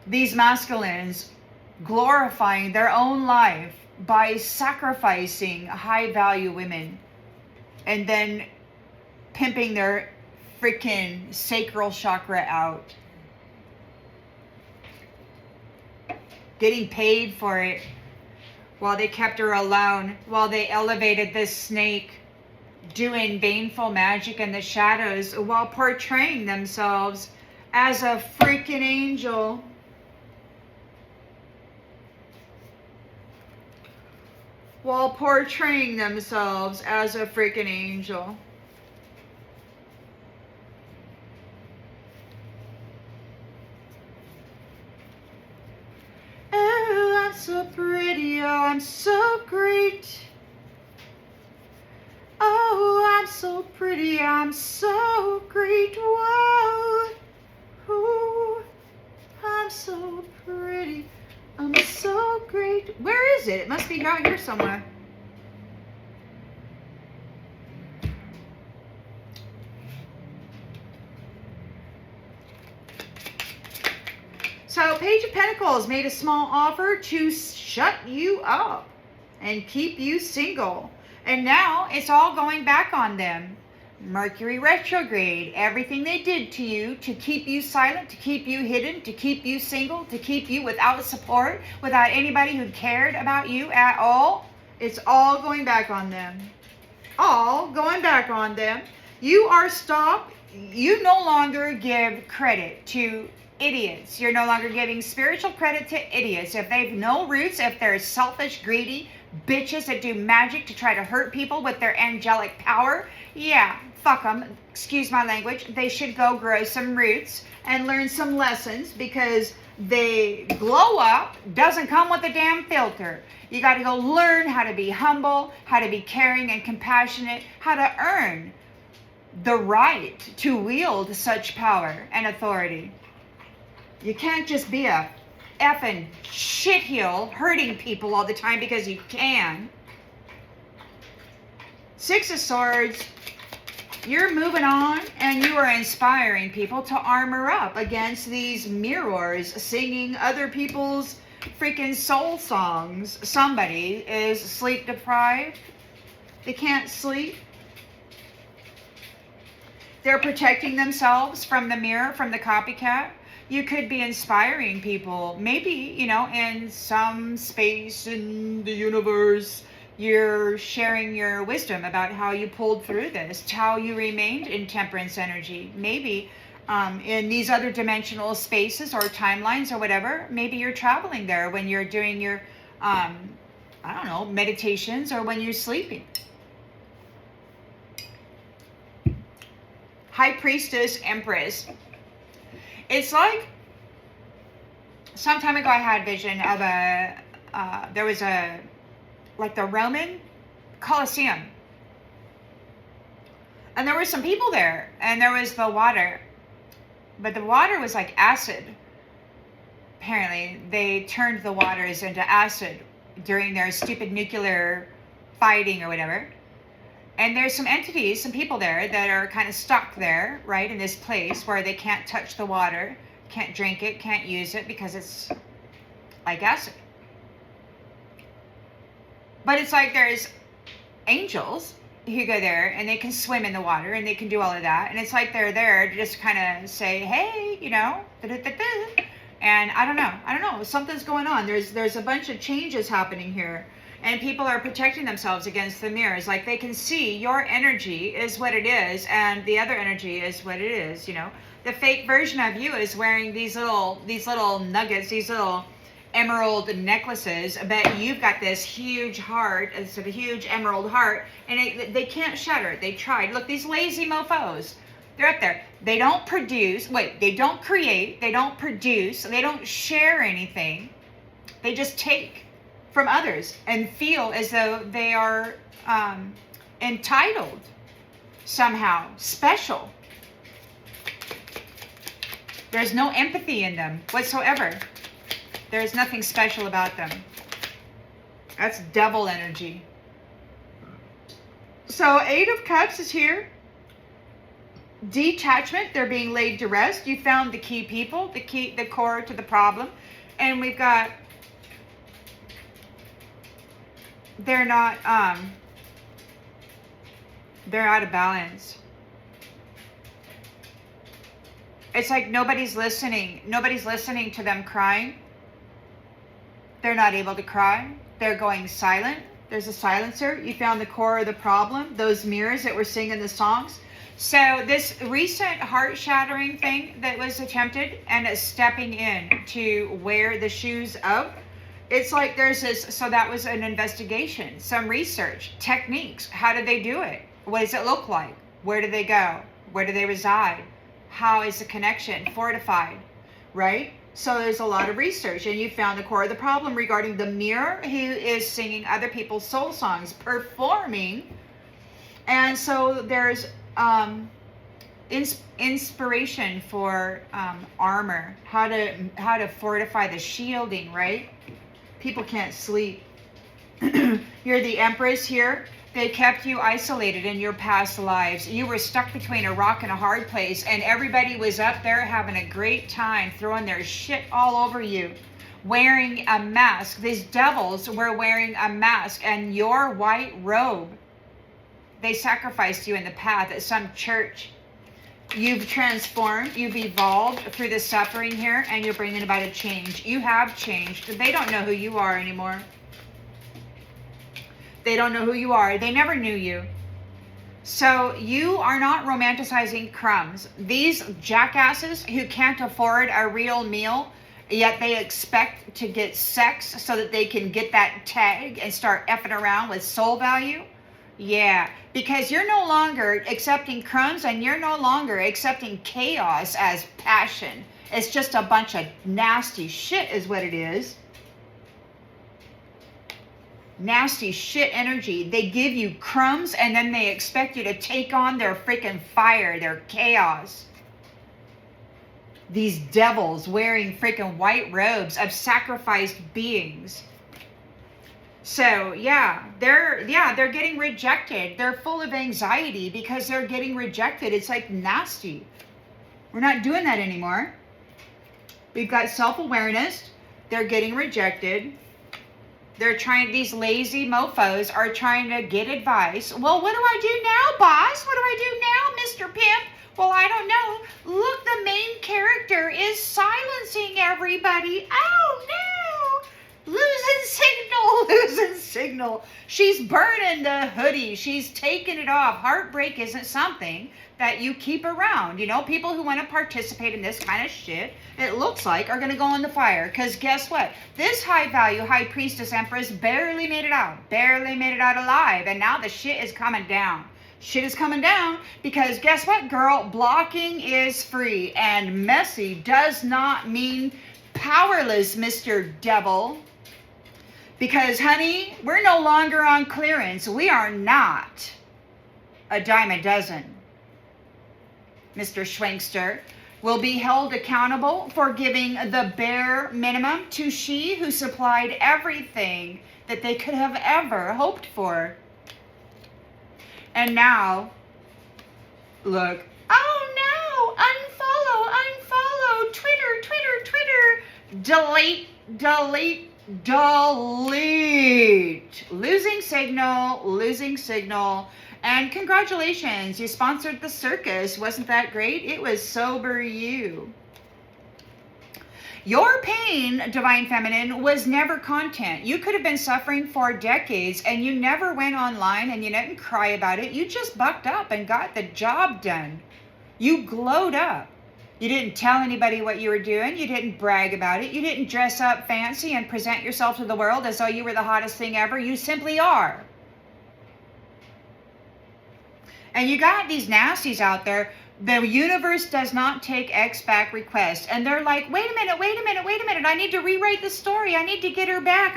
These masculines glorifying their own life by sacrificing high-value women and then pimping their freaking sacral chakra out. Getting paid for it while they kept her alone, while they elevated this snake, doing baneful magic in the shadows while portraying themselves as a freaking angel. While portraying themselves as a freaking angel. Oh, I'm so pretty. Oh, I'm so great. Oh, I'm so pretty. I'm so great. Whoa. Ooh, I'm so pretty. I'm so great. Where is it? It must be out here somewhere. So Page of Pentacles made a small offer to shut you up and keep you single. And now it's all going back on them. Mercury retrograde, everything they did to you to keep you silent, to keep you hidden, to keep you single, to keep you without support, without anybody who cared about you at all, it's all going back on them. All going back on them. You are stopped. You no longer give credit to idiots. You're no longer giving spiritual credit to idiots. If they've no roots, if they're selfish, greedy bitches that do magic to try to hurt people with their angelic power, yeah, fuck them. Excuse my language. They should go grow some roots and learn some lessons, because they glow up doesn't come with a damn filter. You got to go learn how to be humble, how to be caring and compassionate, how to earn the right to wield such power and authority. You can't just be a effing shitheel hurting people all the time because you can. Six of Swords, you're moving on and you are inspiring people to armor up against these mirrors singing other people's freaking soul songs. Somebody is sleep deprived. They can't sleep. They're protecting themselves from the mirror, from the copycat. You could be inspiring people, maybe, in some space in the universe. You're sharing your wisdom about how you pulled through this, how you remained in temperance energy. Maybe in these other dimensional spaces or timelines or whatever, maybe you're traveling there when you're doing your, I don't know, meditations or when you're sleeping. High Priestess, Empress. It's like, some time ago I had vision of there was like the Roman Colosseum. And there were some people there, and there was the water. But the water was like acid. Apparently, they turned the waters into acid during their stupid nuclear fighting or whatever. And there's some entities, some people there that are kind of stuck there, right, in this place where they can't touch the water, can't drink it, can't use it because it's like acid. But it's like there's angels who go there and they can swim in the water and they can do all of that. And it's like they're there to just kind of say, hey, you know, and I don't know, something's going on. There's a bunch of changes happening here. And people are protecting themselves against the mirrors. Like they can see your energy is what it is and the other energy is what it is, you know. The fake version of you is wearing these little nuggets, these little emerald necklaces, but you've got this huge heart. It's a huge emerald heart, and they can't shatter it. They tried. Look, these lazy mofos, they're up there. They don't produce, they don't create, they don't produce, they don't share anything. They just take from others and feel as though they are entitled somehow, special. There's no empathy in them whatsoever. There's nothing special about them. That's devil energy. So 8 of Cups is here. Detachment, they're being laid to rest. You found the key people, the core to the problem. And we've got, they're not, they're out of balance. It's like nobody's listening. Nobody's listening to them crying. They're not able to cry. They're going silent. There's a silencer. You found the core of the problem. Those mirrors that we're seeing in the songs. So this recent heart-shattering thing that was attempted and is stepping in to wear the shoes of, it's like there's this, so that was an investigation, some research, techniques. How did they do it? What does it look like? Where do they go? Where do they reside? How is the connection fortified? Right? So there's a lot of research, and you found the core of the problem regarding the mirror who is singing other people's soul songs, performing. And so there's inspiration for armor, how to fortify the shielding, right? People can't sleep. You're the Empress here. They kept you isolated in your past lives. You were stuck between a rock and a hard place, and everybody was up there having a great time, throwing their shit all over you, wearing a mask. These devils were wearing a mask and your white robe. They sacrificed you in the path at some church. You've transformed, you've evolved through the suffering here, and you're bringing about a change. You have changed. They don't know who you are anymore. They don't know who you are. They never knew you. So you are not romanticizing crumbs. These jackasses who can't afford a real meal, yet they expect to get sex so that they can get that tag and start effing around with soul value. Yeah, because you're no longer accepting crumbs and you're no longer accepting chaos as passion. It's just a bunch of nasty shit is what it is. Nasty shit energy. They give you crumbs and then they expect you to take on their freaking fire, their chaos. These devils wearing freaking white robes of sacrificed beings. So they're getting rejected. They're full of anxiety because they're getting rejected. It's like nasty. We're not doing that anymore. We've got self-awareness. They're getting rejected. They're trying, these lazy mofos are trying to get advice. Well, what do I do now, boss? What do I do now, Mr. Pimp? Well, I don't know. Look, the main character is silencing everybody. Oh, no. Losing signal. She's burning the hoodie. She's taking it off. Heartbreak isn't something that you keep around. You know, people who want to participate in this kind of shit, it looks like, are going to go in the fire. Because guess what? This high value high priestess Empress barely made it out. Barely made it out alive. And now the shit is coming down. Shit is coming down because guess what, girl? Blocking is free. And messy does not mean powerless, Mr. Devil. Because, honey, we're no longer on clearance. We are not a dime a dozen. Mr. Schwenkster will be held accountable for giving the bare minimum to she who supplied everything that they could have ever hoped for. And now, look, oh no, unfollow, Twitter, delete. Losing signal. And congratulations, you sponsored the circus. Wasn't that great? It was sober you. Your pain, Divine Feminine, was never content. You could have been suffering for decades and you never went online and you didn't cry about it. You just bucked up and got the job done. You glowed up. You didn't tell anybody what you were doing. You didn't brag about it. You didn't dress up fancy and present yourself to the world as though you were the hottest thing ever. You simply are. And you got these nasties out there. The universe does not take X back requests. And they're like, wait a minute. I need to rewrite the story. I need to get her back.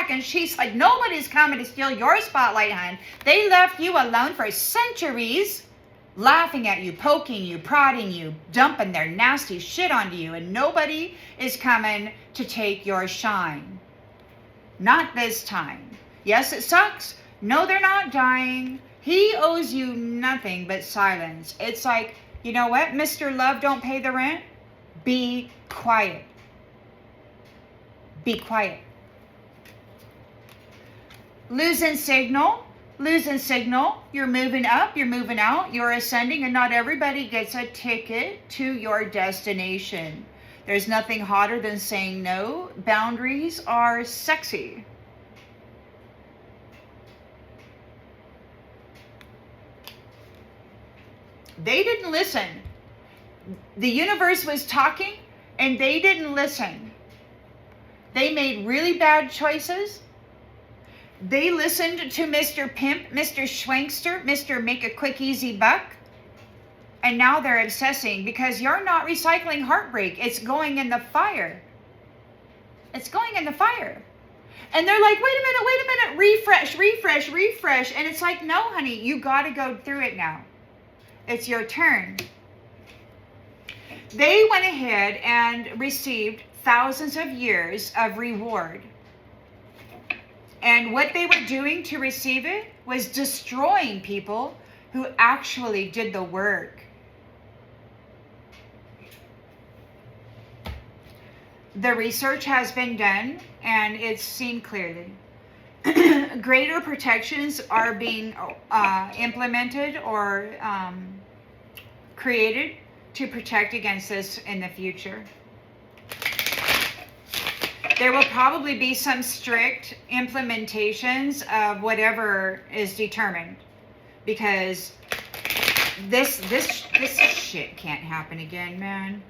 And she's like, nobody's coming to steal your spotlight, hon. They left you alone for centuries, laughing at you, poking you, prodding you, dumping their nasty shit onto you. And nobody is coming to take your shine. Not this time. Yes, it sucks. No, they're not dying. He owes you nothing but silence. It's like, you know what, Mr. Love, don't pay the rent? Be quiet. Be quiet. Losing signal. You're moving up, you're moving out, you're ascending, and not everybody gets a ticket to your destination. There's nothing hotter than saying no. Boundaries are sexy. They didn't listen. The universe was talking and they didn't listen. They made really bad choices. They listened to Mr. Pimp, Mr. Schwenkster, Mr. Make a Quick Easy Buck. And now they're obsessing because you're not recycling heartbreak. It's going in the fire. It's going in the fire. And they're like, wait a minute, refresh. And it's like, no, honey, you got to go through it now. It's your turn. They went ahead and received thousands of years of reward. And what they were doing to receive it was destroying people who actually did the work. The research has been done and it's seen clearly. Greater protections are being implemented or created to protect against this in the future. There will probably be some strict implementations of whatever is determined, because this shit can't happen again, man.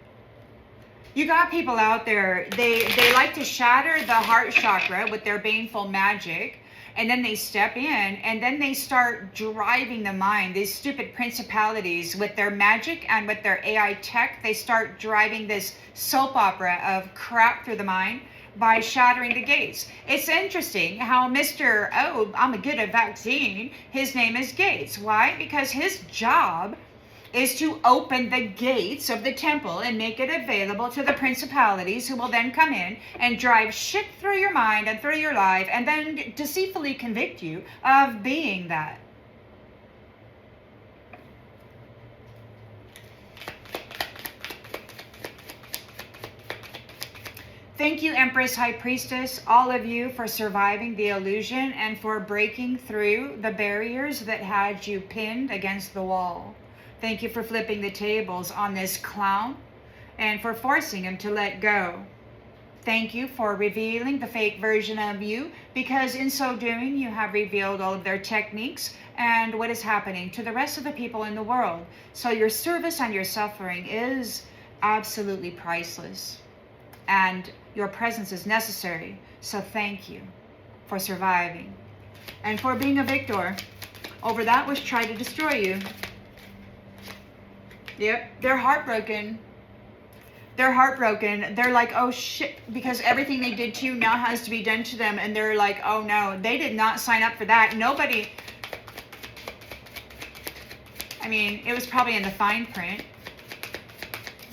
You got people out there, they like to shatter the heart chakra with their baneful magic, and then they step in, and then they start driving the mind. These stupid principalities with their magic and with their AI tech, they start driving this soap opera of crap through the mind by shattering the gates. It's interesting how Mr. Oh, I'm good at vaccine, his name is Gates. Why? Because his job is to open the gates of the temple and make it available to the principalities, who will then come in and drive shit through your mind and through your life and then deceitfully convict you of being that. Thank you, Empress, High Priestess, all of you, for surviving the illusion and for breaking through the barriers that had you pinned against the wall. Thank you for flipping the tables on this clown and for forcing him to let go. Thank you for revealing the fake version of you, because in so doing, you have revealed all of their techniques and what is happening to the rest of the people in the world. So your service and your suffering is absolutely priceless, and your presence is necessary. So thank you for surviving and for being a victor over that which tried to destroy you. Yep, they're heartbroken. They're heartbroken. They're like, oh shit, because everything they did to you now has to be done to them. And they're like, oh no, they did not sign up for that. Nobody, I mean, it was probably in the fine print,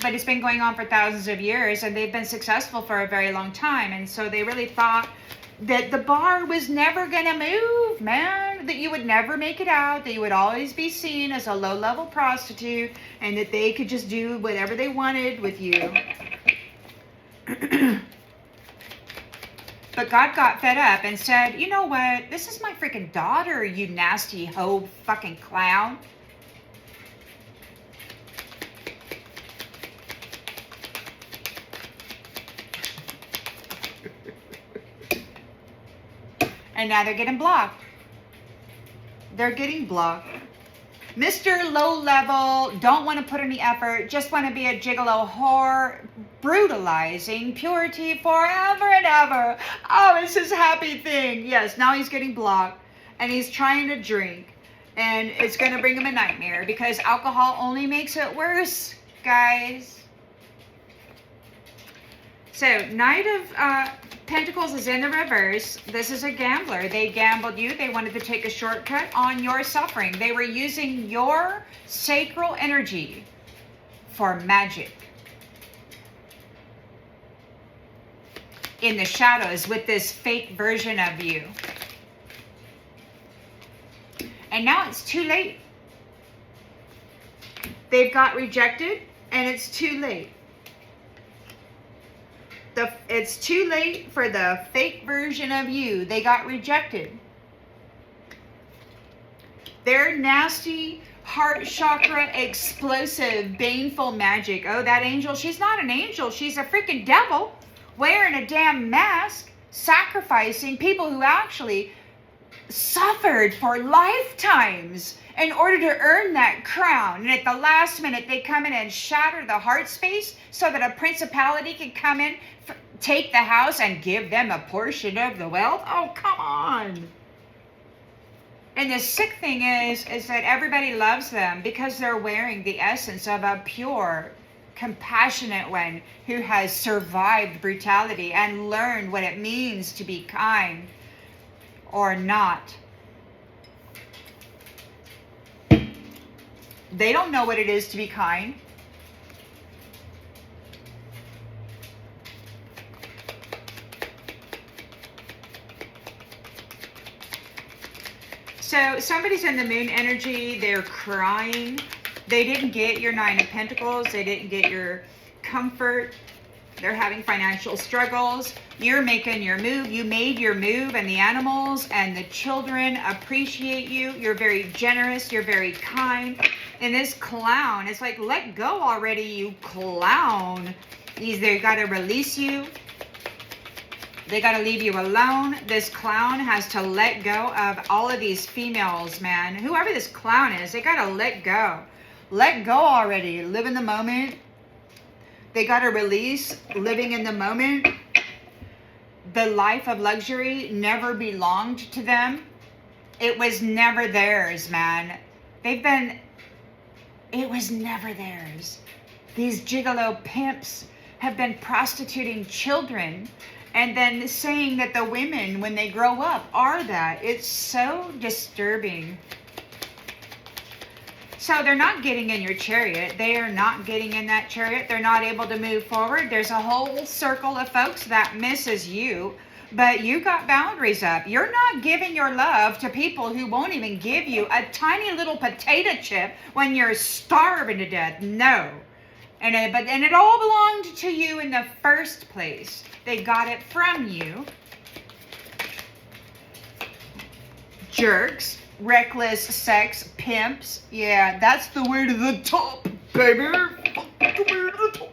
but it's been going on for thousands of years, and they've been successful for a very long time. And so they really thought that the bar was never gonna move, man, that you would never make it out, that you would always be seen as a low-level prostitute, and that they could just do whatever they wanted with you. But God got fed up and said, you know what, this is my freaking daughter, you nasty hoe fucking clown. And now they're getting blocked. They're getting blocked. Mr. Low Level, don't want to put any effort, just want to be a gigolo whore, brutalizing purity forever and ever. Oh, it's his happy thing. Yes, now he's getting blocked, and he's trying to drink, and it's going to bring him a nightmare, because alcohol only makes it worse, guys. So, Knight of Pentacles is in the reverse. This is a gambler. They gambled you. They wanted to take a shortcut on your suffering. They were using your sacral energy for magic. In the shadows with this fake version of you. And now it's too late. They've got rejected, and it's too late. It's too late for the fake version of you. They got rejected. Their nasty, heart chakra, explosive, baneful magic. Oh, that angel, she's not an angel. She's a freaking devil wearing a damn mask, sacrificing people who actually suffered for lifetimes in order to earn that crown. And at the last minute, they come in and shatter the heart space so that a principality can come in, take the house, and give them a portion of the wealth. Oh, come on. And the sick thing is that everybody loves them because they're wearing the essence of a pure, compassionate one who has survived brutality and learned what it means to be kind or not. They don't know what it is to be kind. So somebody's in the moon energy. They're crying. They didn't get your Nine of Pentacles. They didn't get your comfort. They're having financial struggles. You're making your move. You made your move, and the animals and the children appreciate you. You're very generous. You're very kind. And this clown, it's like, let go already, you clown. They got to release you. They got to leave you alone. This clown has to let go of all of these females, man. Whoever this clown is, they got to let go. Let go already. Live in the moment. They got to release living in the moment. The life of luxury never belonged to them. It was never theirs, man. It was never theirs. These gigolo pimps have been prostituting children and then saying that the women, when they grow up, are that. It's so disturbing. So they're not getting in your chariot. They are not getting in that chariot. They're not able to move forward. There's a whole circle of folks that misses you, but you got boundaries up. You're not giving your love to people who won't even give you a tiny little potato chip when you're starving to death. No. And it all belonged to you in the first place. They got it from you. Jerks. Reckless sex pimps. Yeah, that's the way to the top, baby. The way to the top.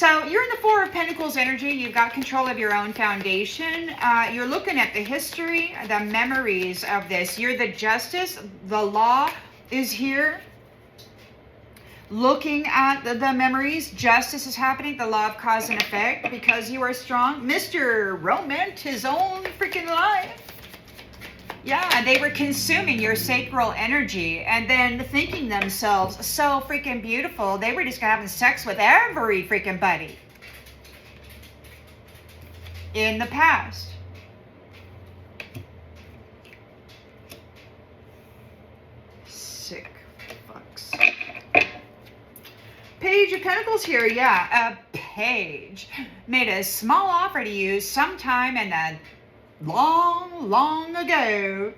So you're in the Four of Pentacles energy. You've got control of your own foundation. You're looking at the history, the memories of this. You're the justice. The law is here. Looking at the memories, justice is happening, the law of cause and effect, because you are strong. Mr. Romance his own freaking life. Yeah, they were consuming your sacral energy and then thinking themselves so freaking beautiful. They were just having sex with every freaking buddy in the past. Sick fucks. Page of Pentacles here, yeah, a page made a small offer to you sometime in the long ago.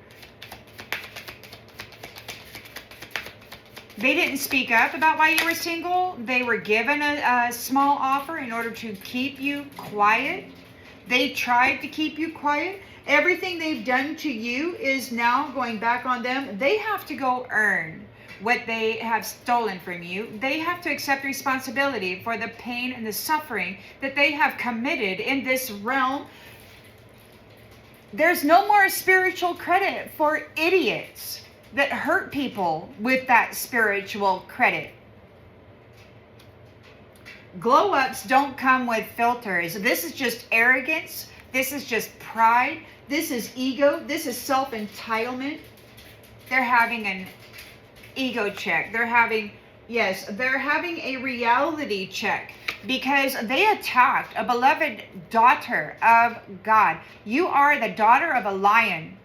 They didn't speak up about why you were single. They were given a small offer in order to keep you quiet. They tried to keep you quiet. Everything they've done to you is now going back on them. They have to go earn what they have stolen from you. They have to accept responsibility for the pain and the suffering that they have committed in this realm. There's no more spiritual credit for idiots that hurt people with that spiritual credit. Glow ups don't come with filters. This is just arrogance. This is just pride. This is ego. This is self-entitlement. They're having an ego check. They're having a reality check because they attacked a beloved daughter of God. You are the daughter of a lion.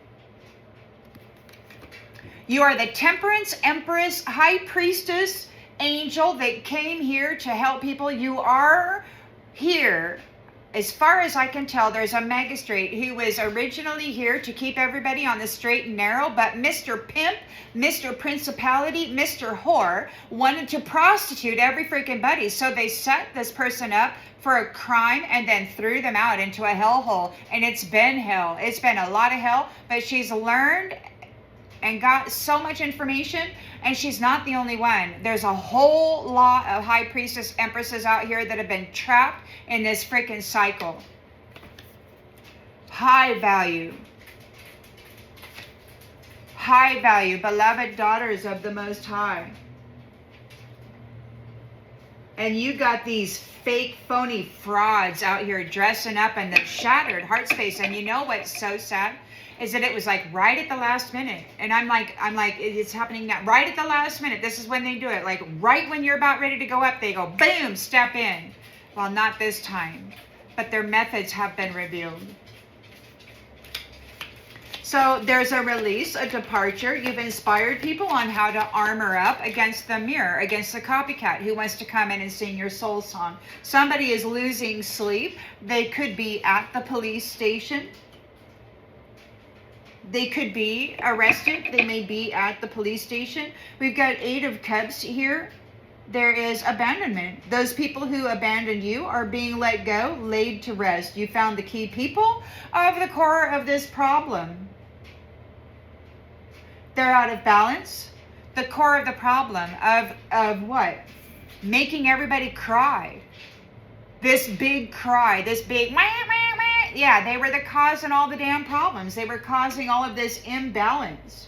You are the temperance, empress, high priestess, angel that came here to help people. You are here. As far as I can tell, there's a magistrate who was originally here to keep everybody on the straight and narrow, but Mr. Pimp, Mr. Principality, Mr. Whore wanted to prostitute every freaking buddy. So they set this person up for a crime and then threw them out into a hellhole. And it's been hell. It's been a lot of hell, but she's learned and got so much information, and she's not the only one. There's a whole lot of high priestess empresses out here that have been trapped in this freaking cycle. High value, beloved daughters of the Most High. And you got these fake, phony frauds out here dressing up in the shattered heart space. And you know what's so sad? Is that it was like right at the last minute. And I'm like, it's happening now. Right at the last minute. This is when they do it. Like right when you're about ready to go up, they go, boom, step in. Well, not this time. But their methods have been revealed. So there's a release, a departure. You've inspired people on how to armor up against the mirror, against the copycat who wants to come in and sing your soul song. Somebody is losing sleep. They could be at the police station. They could be arrested. They may be at the police station. We've got 8 of Cups here. There is abandonment. Those people who abandoned you are being let go, laid to rest. You found the key people of the core of this problem. They're out of balance. The core of the problem of what? Making everybody cry. This big cry, this big wah, wah, wah. Yeah, they were the cause in all the damn problems. They were causing all of this imbalance.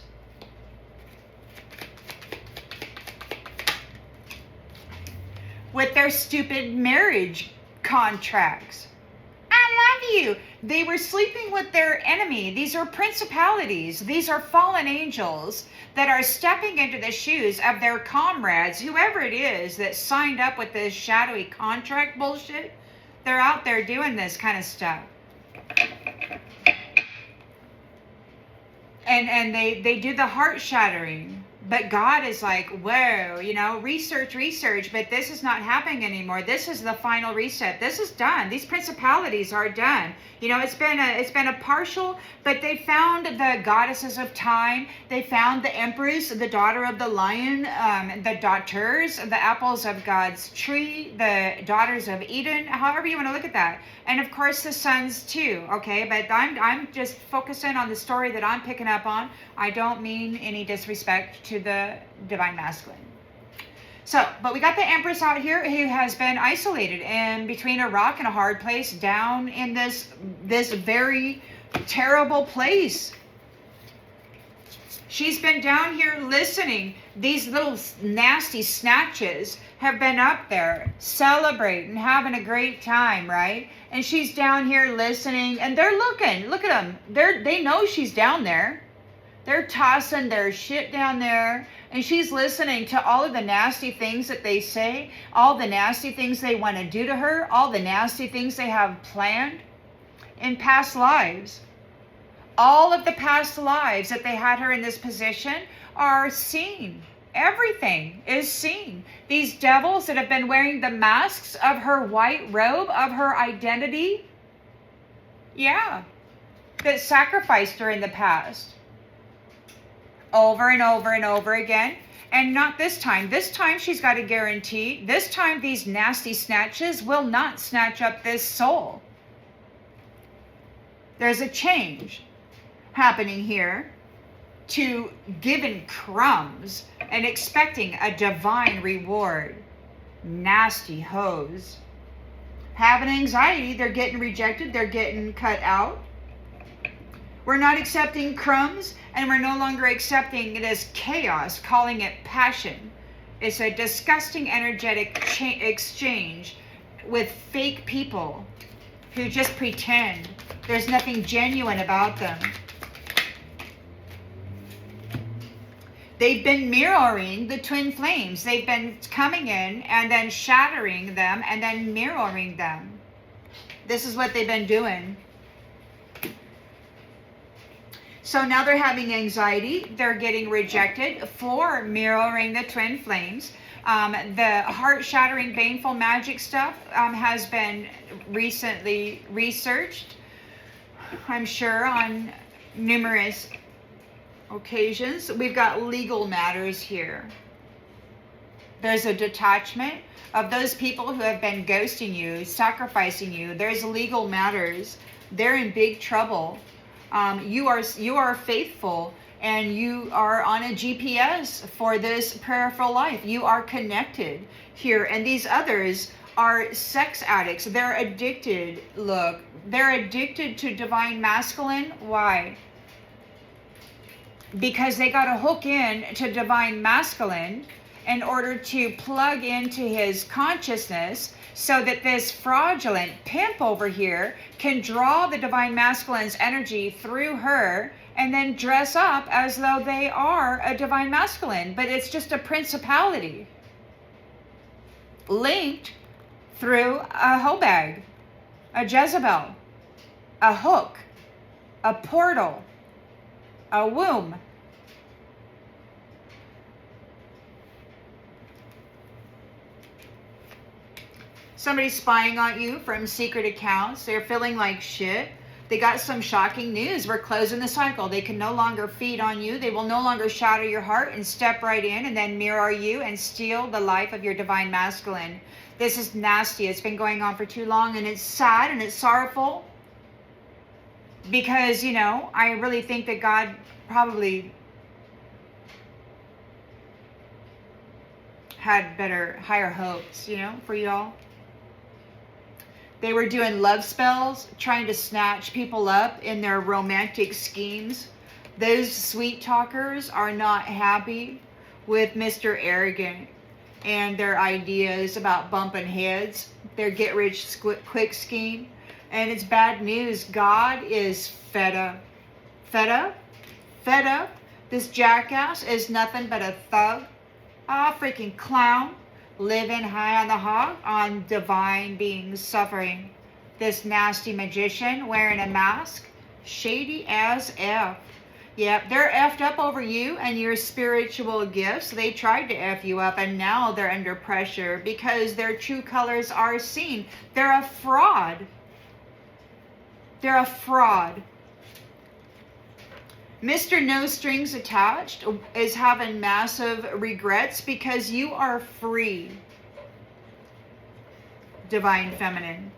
With their stupid marriage contracts. I love you. They were sleeping with their enemy. These are principalities. These are fallen angels that are stepping into the shoes of their comrades, whoever it is that signed up with this shadowy contract bullshit. They're out there doing this kind of stuff. And they do the heart shattering. But God is like, whoa, research, but this is not happening anymore. This is the final reset. This is done. These principalities are done. It's been a partial, but they found the goddesses of time. They found the Empress, the daughter of the lion, the daughters, the apples of God's tree, the daughters of Eden, however you want to look at that. And of course the sons too, okay? But I'm just focusing on the story that I'm picking up on. I don't mean any disrespect to the divine masculine. So, but we got the Empress out here who has been isolated and between a rock and a hard place, down in this very terrible place. She's been down here listening. These little nasty snatches have been up there celebrating, having a great time, right? And she's down here listening, and they're looking. Look at them. They know she's down there. They're tossing their shit down there, and she's listening to all of the nasty things that they say, all the nasty things they want to do to her, all the nasty things they have planned in past lives. All of the past lives that they had her in this position are seen. Everything is seen. These devils that have been wearing the masks of her white robe, of her identity, yeah, that sacrificed her in the past. Over and over and over again. And not this time. This time she's got a guarantee. This time these nasty snatches will not snatch up this soul. There's a change happening here to giving crumbs and expecting a divine reward. Nasty hoes. Having anxiety, they're getting rejected, they're getting cut out. We're not accepting crumbs, and we're no longer accepting it as chaos, calling it passion. It's a disgusting energetic exchange with fake people who just pretend. There's nothing genuine about them. They've been mirroring the twin flames. They've been coming in and then shattering them and then mirroring them. This is what they've been doing. So now they're having anxiety. They're getting rejected for mirroring the twin flames. The heart-shattering, baneful magic stuff has been recently researched, I'm sure, on numerous occasions. We've got legal matters here. There's a detachment of those people who have been ghosting you, sacrificing you. There's legal matters. They're in big trouble. You are faithful, and you are on a GPS for this prayerful life. You are connected here, and these others are sex addicts. They're addicted. Look, they're addicted to divine masculine. Why? Because they got to hook in to divine masculine in order to plug into his consciousness, so that this fraudulent pimp over here can draw the divine masculine's energy through her and then dress up as though they are a divine masculine. But it's just a principality linked through a hoe bag, a Jezebel, a hook, a portal, a womb. Somebody's spying on you from secret accounts. They're feeling like shit. They got some shocking news. We're closing the cycle. They can no longer feed on you. They will no longer shatter your heart and step right in and then mirror you and steal the life of your divine masculine. This is nasty. It's been going on for too long, and it's sad and it's sorrowful. Because, you know, I really think that God probably had higher hopes, you know, for y'all. They were doing love spells, trying to snatch people up in their romantic schemes. Those sweet talkers are not happy with Mr. Arrogant and their ideas about bumping heads, their get-rich-quick scheme. And it's bad news. God is fed up. Fed up? Fed up? This jackass is nothing but a thug. Freaking clown. Living high on the hog on divine beings suffering. This nasty magician wearing a mask. Shady as F. Yep, they're effed up over you and your spiritual gifts. They tried to F you up, and now they're under pressure because their true colors are seen. They're a fraud. They're a fraud. Mr. No Strings Attached is having massive regrets because you are free, Divine Feminine.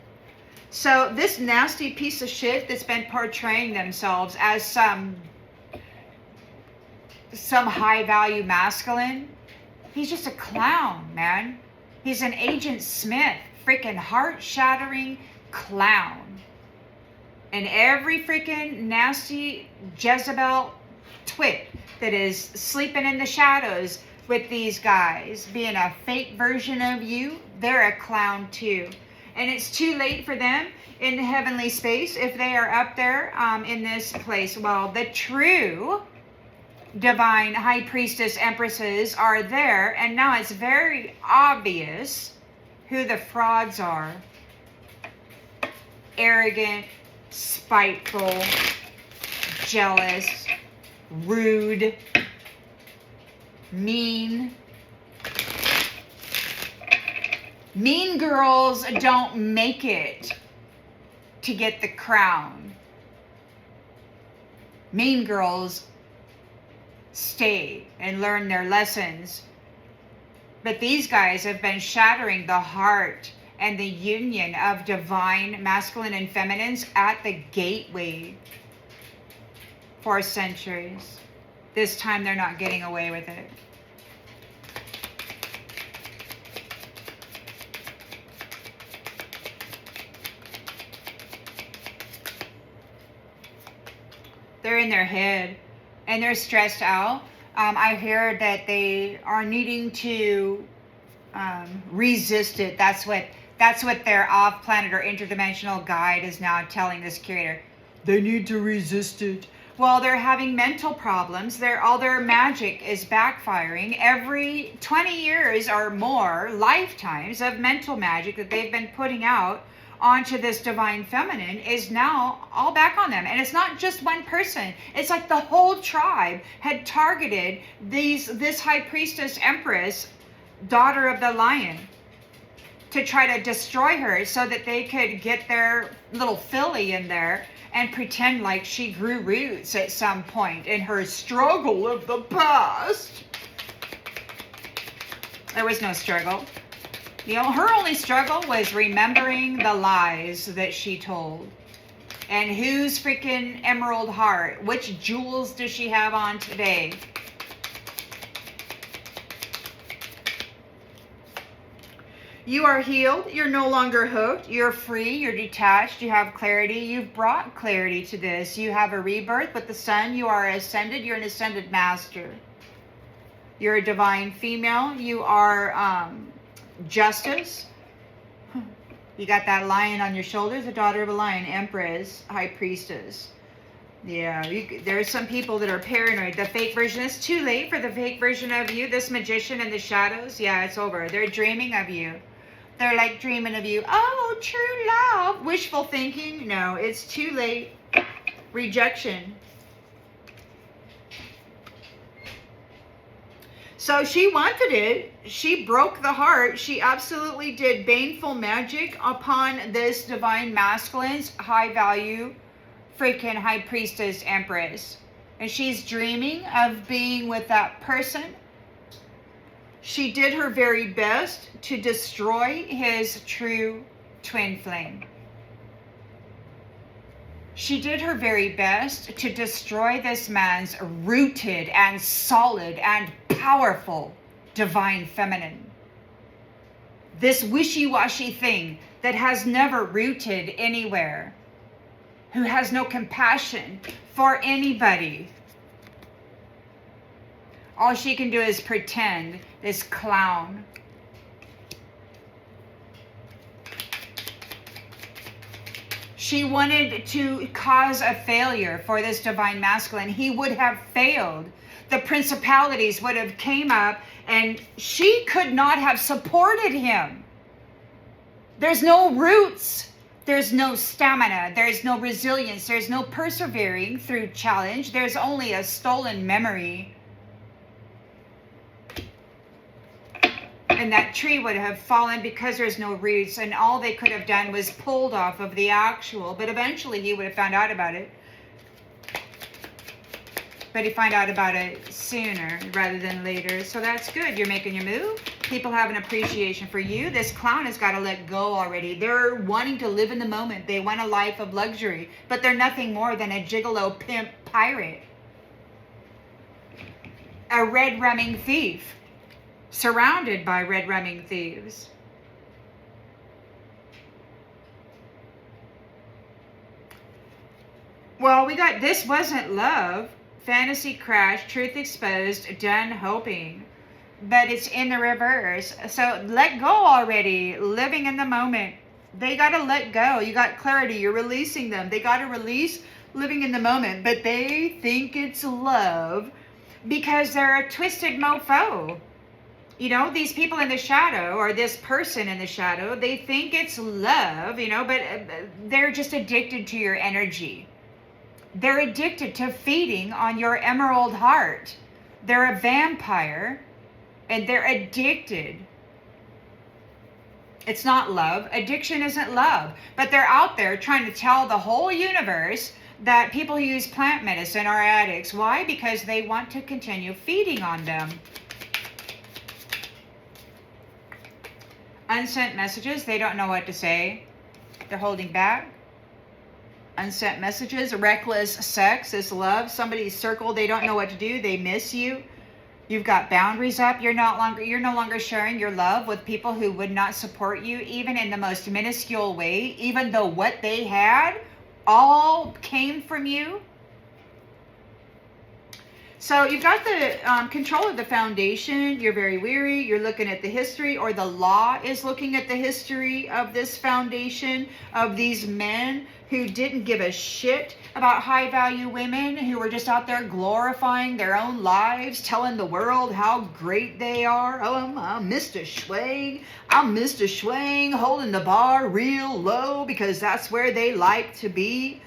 So this nasty piece of shit that's been portraying themselves as some high value masculine, He's just a clown, man. He's an Agent Smith, freaking heart-shattering clown. And every freaking nasty Jezebel twit that is sleeping in the shadows with these guys, being a fake version of you, they're a clown too. And it's too late for them in the heavenly space if they are up there in this place. Well, the true divine high priestess empresses are there, and now it's very obvious who the frauds are. Arrogant, spiteful, jealous, rude, mean. Mean girls don't make it to get the crown. Mean girls stay and learn their lessons. But these guys have been shattering the heart and the union of divine masculine and feminines at the gateway for centuries. This time they're not getting away with it. They're in their head and they're stressed out. I hear that they are needing to resist it. That's what their off-planet or interdimensional guide is now telling this curator. They need to resist it. Well, they're having mental problems. All their magic is backfiring. Every 20 years or more, lifetimes of mental magic that they've been putting out onto this divine feminine is now all back on them. And it's not just one person. It's like the whole tribe had targeted this high priestess empress, daughter of the lion, to try to destroy her so that they could get their little filly in there and pretend like she grew roots at some point in her struggle of the past. There was no struggle. You know, her only struggle was remembering the lies that she told. And whose freaking emerald heart? Which jewels does she have on today? You are healed. You're no longer hooked. You're free. You're detached. You have clarity. You've brought clarity to this. You have a rebirth with the sun. You are ascended. You're an ascended master. You're a divine female. You are justice. You got that lion on your shoulders, the daughter of a lion, Empress, high priestess. Yeah, there are some people that are paranoid. The fake version, it's too late for the fake version of you, this magician in the shadows. Yeah, it's over. They're dreaming of you. They're like dreaming of you. Oh, true love. Wishful thinking. No, it's too late. Rejection. So she wanted it. She broke the heart. She absolutely did baneful magic upon this divine masculine's high value freaking high priestess empress. And she's dreaming of being with that person. She did her very best to destroy his true twin flame. She did her very best to destroy this man's rooted and solid and powerful divine feminine. This wishy-washy thing that has never rooted anywhere, who has no compassion for anybody. All she can do is pretend, this clown. She wanted to cause a failure for this divine masculine. He would have failed. The principalities would have came up and she could not have supported him. There's no roots. There's no stamina. There's no resilience. There's no persevering through challenge. There's only a stolen memory. And that tree would have fallen because there's no roots, and all they could have done was pulled off of the actual. But eventually he would have found out about it. But he found out about it sooner rather than later. So that's good. You're making your move. People have an appreciation for you. This clown has got to let go already. They're wanting to live in the moment. They want a life of luxury. But they're nothing more than a gigolo pimp pirate. A red rumming thief. surrounded by red rumming thieves. Well, we got this wasn't love, fantasy crash, truth exposed, done hoping. But it's in the reverse. So let go already, living in the moment. They got to let go. You got clarity. You're releasing them. They got to release living in the moment. But they think it's love because they're a twisted mofo. You know, these people in the shadow, or this person in the shadow, they think it's love, you know, but they're just addicted to your energy. They're addicted to feeding on your emerald heart. They're a vampire and they're addicted. It's not love. Addiction isn't love. But they're out there trying to tell the whole universe that people who use plant medicine are addicts. Why? Because they want to continue feeding on them. Unsent messages, they don't know what to say. They're holding back. Unsent messages, reckless sex is love. Somebody's circle, they don't know what to do. They miss you. You've got boundaries up. You're no longer sharing your love with people who would not support you, even in the most minuscule way, even though what they had all came from you. So you've got the control of the foundation. You're very weary. You're looking at the history, or the law is looking at the history of this foundation, of these men who didn't give a shit about high value women, who were just out there glorifying their own lives, telling the world how great they are. Oh, I'm Mr. Schwang. I'm Mr. Schwang, holding the bar real low because that's where they like to be.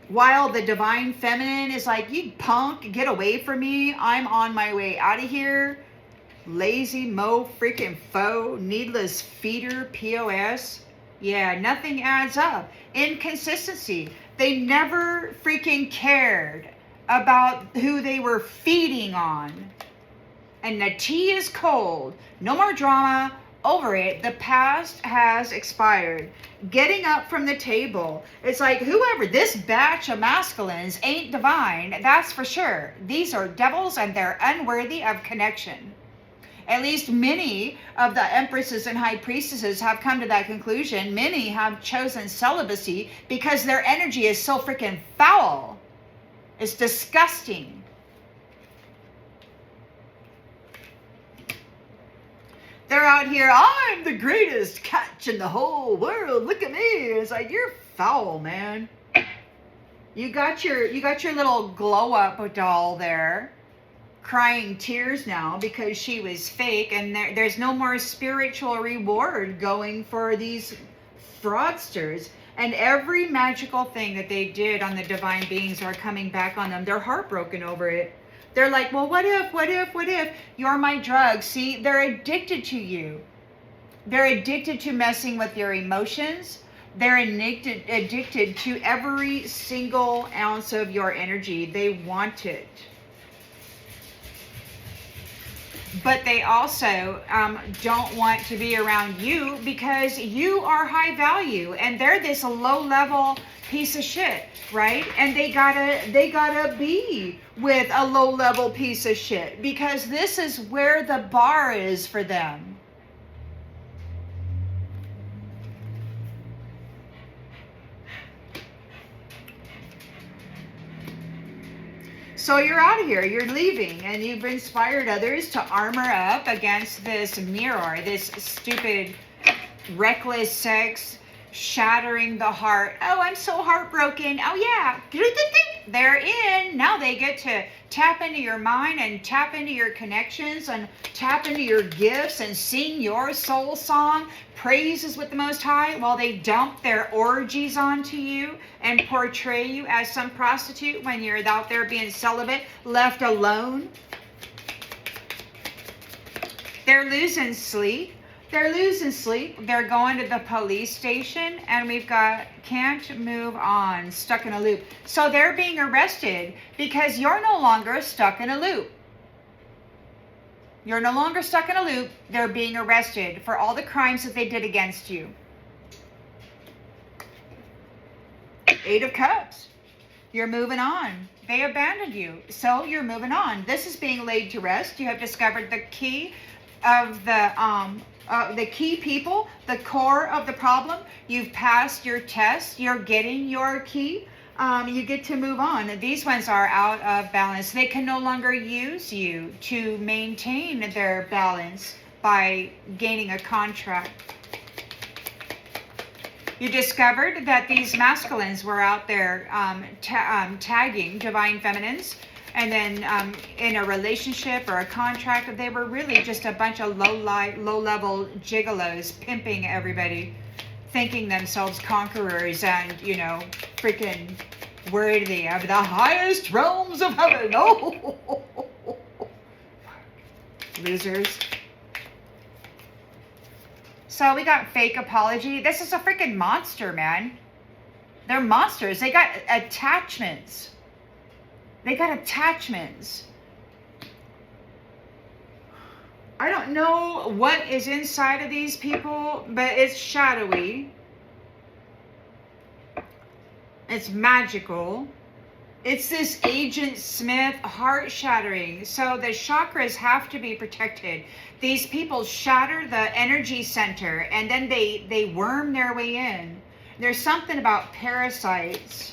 While the divine feminine is like, you punk, get away from me. I'm on my way out of here. Lazy mo freaking foe, needless feeder, POS. Yeah, nothing adds up. Inconsistency. They never freaking cared about who they were feeding on. And the tea is cold. No more drama. Over it. The past has expired. Getting up from the table. It's like, whoever, this batch of masculines ain't divine, that's for sure. These are devils and they're unworthy of connection. At least many of the empresses and high priestesses have come to that conclusion. Many have chosen celibacy because their energy is so freaking foul. It's disgusting. They're out here, I'm the greatest catch in the whole world. Look at me. It's like, you're foul, man. You got your little glow up doll there, crying tears now because she was fake, and there's no more spiritual reward going for these fraudsters. And every magical thing that they did on the divine beings are coming back on them. They're heartbroken over it. They're like, well, what if? You're my drug. See, they're addicted to you. They're addicted to messing with your emotions. They're addicted to every single ounce of your energy. They want it. But they also don't want to be around you because you are high value and they're this low level piece of shit, right? And they gotta be with a low level piece of shit because this is where the bar is for them. So you're out of here, you're leaving, and you've inspired others to armor up against this mirror, this stupid, reckless sex, shattering the heart. Oh, I'm so heartbroken. Oh yeah, they're in. Now they get to tap into your mind and tap into your connections and tap into your gifts and sing your soul song. Praises with the Most High while they dump their orgies onto you and portray you as some prostitute when you're out there being celibate, left alone. They're losing sleep. They're going to the police station, and we've got can't move on, stuck in a loop. So they're being arrested because you're no longer stuck in a loop. You're no longer stuck in a loop. They're being arrested for all the crimes that they did against you. Eight of Cups. You're moving on. They abandoned you, so you're moving on. This is being laid to rest. You have discovered the key of the key people, the core of the problem. You've passed your test. You're getting your key. You get to move on. These ones are out of balance. They can no longer use you to maintain their balance by gaining a contract. You discovered that these masculines were out there tagging divine feminines, and then in a relationship or a contract, they were really just a bunch of low-level gigolos pimping everybody, thinking themselves conquerors and, you know, freaking worthy of the highest realms of heaven. Oh, losers. So we got fake apology. This is a freaking monster, man. They're monsters. They got attachments. They got attachments. I don't know what is inside of these people, but it's shadowy. It's magical. It's this Agent Smith heart shattering. So the chakras have to be protected. These people shatter the energy center and then they worm their way in. There's something about parasites.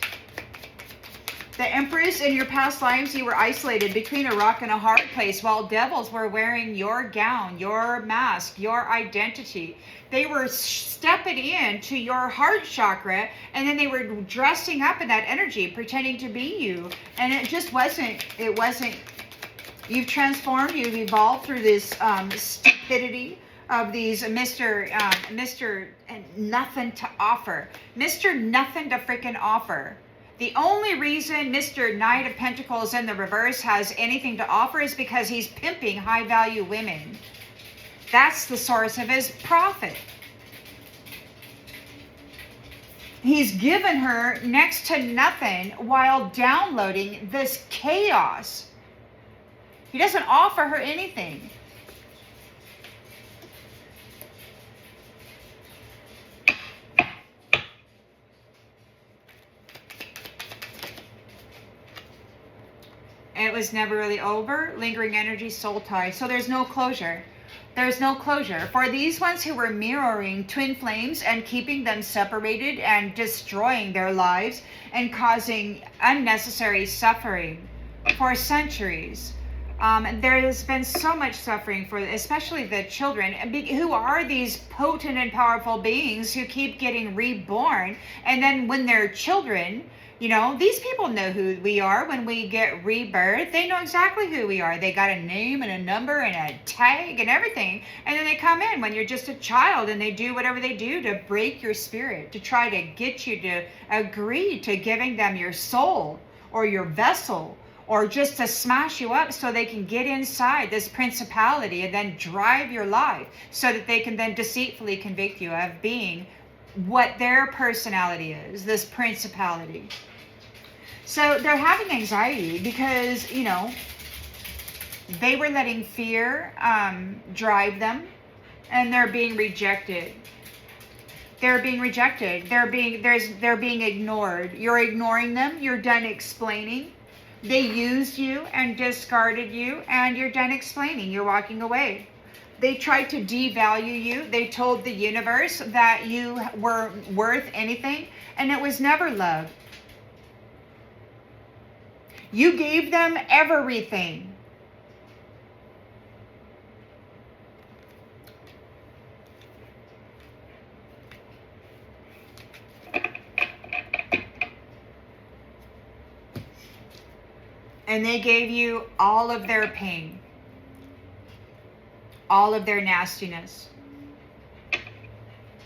The Empress, in your past lives, you were isolated between a rock and a hard place while devils were wearing your gown, your mask, your identity. They were stepping into your heart chakra, and then they were dressing up in that energy, pretending to be you. And it just wasn't, you've transformed, you've evolved through this stupidity of these Mr. Nothing to offer. Mr. Nothing to freaking offer. The only reason Mr. Knight of Pentacles in the reverse has anything to offer is because he's pimping high-value women. That's the source of his profit. He's given her next to nothing while downloading this chaos. He doesn't offer her anything. It was never really over. Lingering energy, soul tie. So there's no closure. There's no closure. For these ones who were mirroring twin flames and keeping them separated and destroying their lives and causing unnecessary suffering for centuries. There has been so much suffering for especially the children, who are these potent and powerful beings who keep getting reborn. And then when they're children, you know, these people know who we are when we get rebirth. They know exactly who we are. They got a name and a number and a tag and everything. And then they come in when you're just a child and they do whatever they do to break your spirit, to try to get you to agree to giving them your soul or your vessel, or just to smash you up so they can get inside this principality and then drive your life so that they can then deceitfully convict you of being what their personality is, this principality. So they're having anxiety because, you know, they were letting fear drive them, and they're being rejected. They're being rejected. They're being ignored. You're ignoring them. You're done explaining. They used you and discarded you, and you're done explaining. You're walking away. They tried to devalue you. They told the universe that you were worth anything, and it was never love. You gave them everything. And they gave you all of their pain, all of their nastiness,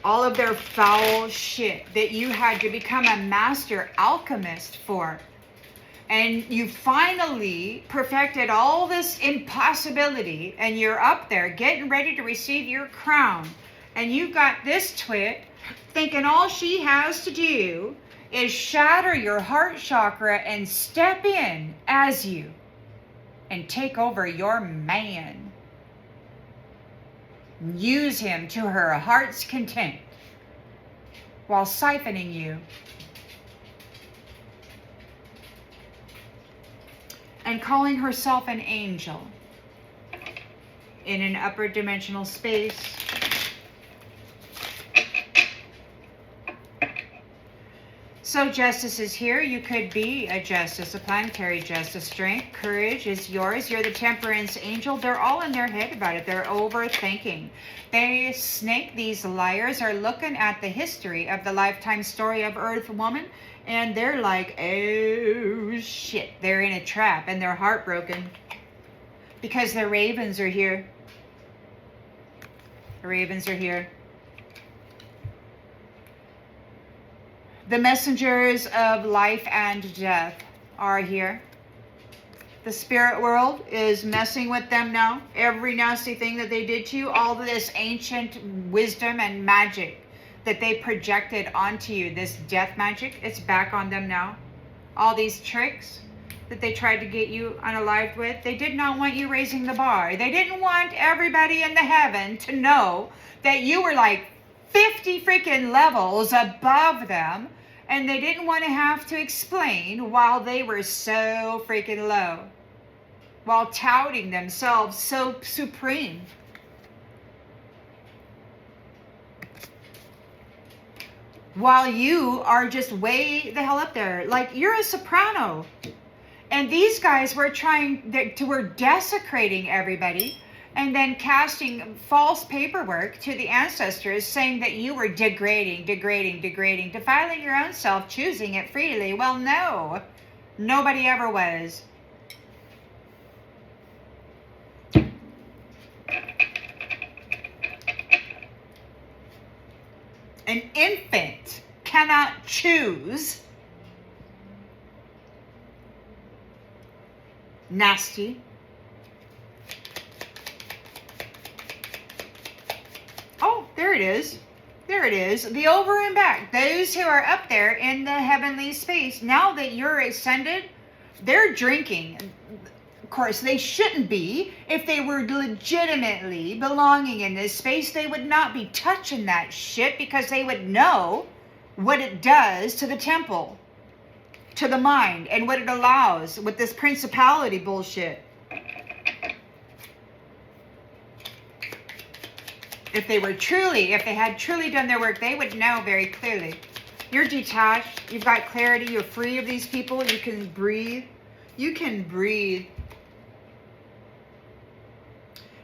all of their foul shit that you had to become a master alchemist for. And you finally perfected all this impossibility, and you're up there getting ready to receive your crown. And you got this twit thinking all she has to do is shatter your heart chakra and step in as you and take over your man. Use him to her heart's content while siphoning you and calling herself an angel. in an upper dimensional space. So justice is here. You could be a justice, a planetary justice. Strength, courage is yours. You're the temperance angel. They're all in their head about it. They're overthinking. These liars are looking at the history of the lifetime story of Earth Woman, and they're like, oh shit, they're in a trap, and they're heartbroken because the ravens are here. The ravens are here. The messengers of life and death are here. The spirit world is messing with them now. Every nasty thing that they did to you, all of this ancient wisdom and magic that they projected onto you, this death magic, it's back on them now. All these tricks that they tried to get you unalived with, they did not want you raising the bar. They didn't want everybody in the heaven to know that you were like 50 freaking levels above them, and they didn't want to have to explain while they were so freaking low, while touting themselves so supreme. While you are just way the hell up there, like you're a soprano. And these guys were were desecrating everybody, and then casting false paperwork to the ancestors saying that you were degrading, defiling your own self, choosing it freely. Well, no, nobody ever was. An infant cannot choose. Nasty. Oh, there it is. There it is. The over and back. Those who are up there in the heavenly space, now that you're ascended, they're drinking. Of course, they shouldn't be. If they were legitimately belonging in this space, they would not be touching that shit because they would know what it does to the temple, to the mind, and what it allows with this principality bullshit. If they had truly done their work, they would know very clearly. You're detached. You've got clarity. You're free of these people. You can breathe. You can breathe.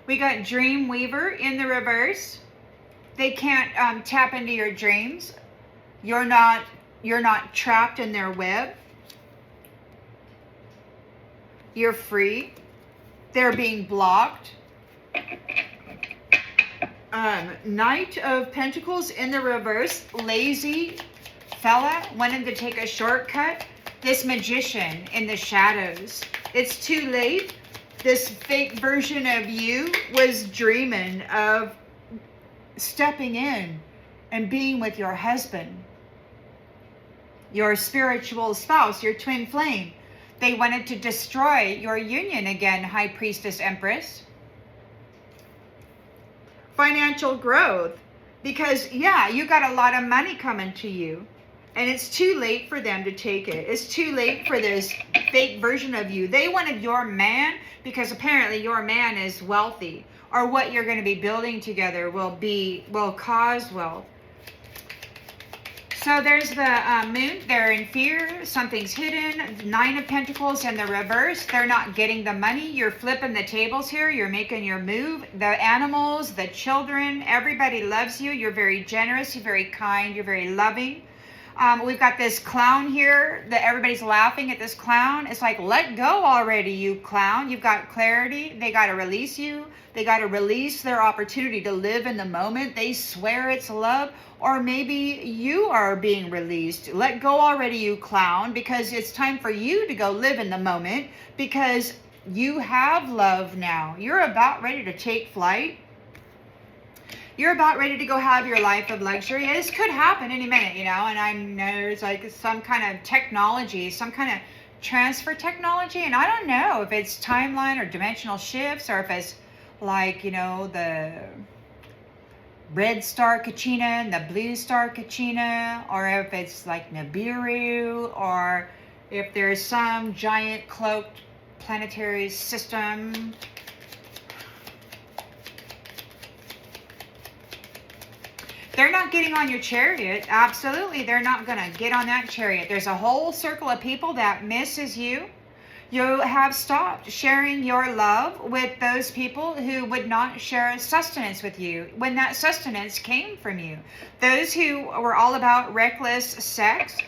We got Dream Weaver in the reverse. They can't tap into your dreams. You're not trapped in their web. You're free. They're being blocked. Knight of Pentacles in the reverse. Lazy fella wanting to take a shortcut. This magician in the shadows. It's too late. This fake version of you was dreaming of stepping in and being with your husband, your spiritual spouse, your twin flame. They wanted to destroy your union again, High Priestess Empress. Financial growth, because yeah, you got a lot of money coming to you, and it's too late for them to take it. It's too late for this fake version of you. They wanted your man because apparently your man is wealthy, or what you're going to be building together will cause wealth. So there's the moon. They're in fear. Something's hidden. Nine of Pentacles in the reverse. They're not getting the money. You're flipping the tables here. You're making your move. The animals, the children, everybody loves you. You're very generous. You're very kind. You're very loving. We've got this clown here that everybody's laughing at this clown. It's like, let go already, you clown. You've got clarity. They got to release you. They got to release their opportunity to live in the moment. They swear it's love. Or maybe you are being released. Let go already, you clown, because it's time for you to go live in the moment, because you have love now. You're about ready to take flight. You're about ready to go have your life of luxury. This could happen any minute, you know, and I know it's like some kind of technology, some kind of transfer technology, and I don't know if it's timeline or dimensional shifts, or if it's like, you know, the red star Kachina and the blue star Kachina, or if it's like Nibiru, or if there's some giant cloaked planetary system not getting on your chariot. Absolutely, they're not going to get on that chariot. There's a whole circle of people that misses you. You have stopped sharing your love with those people who would not share sustenance with you when that sustenance came from you. Those who were all about reckless sex,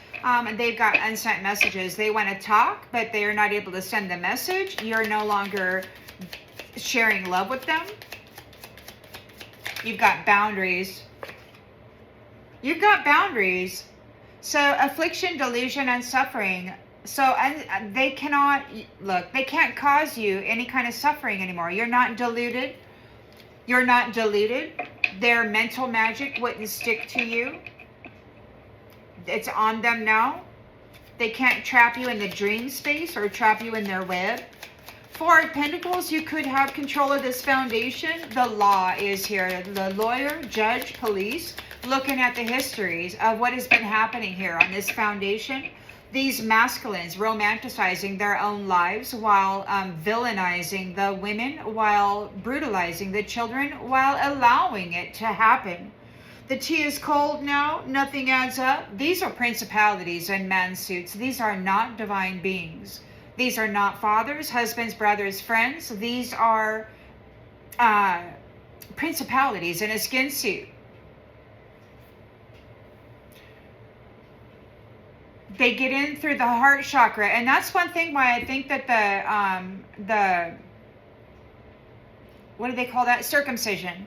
they've got unsent messages. They want to talk, but they are not able to send the message. You're no longer sharing love with them. You've got boundaries. You've got boundaries. So affliction, delusion, and suffering. So and they cannot, look, they can't cause you any kind of suffering anymore. You're not deluded. You're not deluded. Their mental magic wouldn't stick to you. It's on them now. They can't trap you in the dream space or trap you in their web. Four of Pentacles, you could have control of this foundation. The law is here. The lawyer, judge, police, looking at the histories of what has been happening here on this foundation. These masculines romanticizing their own lives while villainizing the women, while brutalizing the children, while allowing it to happen. The tea is cold now. Nothing adds up. These are principalities in man suits. These are not divine beings. These are not fathers, husbands, brothers, friends. These are principalities in a skin suit. They get in through the heart chakra, and that's one thing why I think that the what do they call that? Circumcision.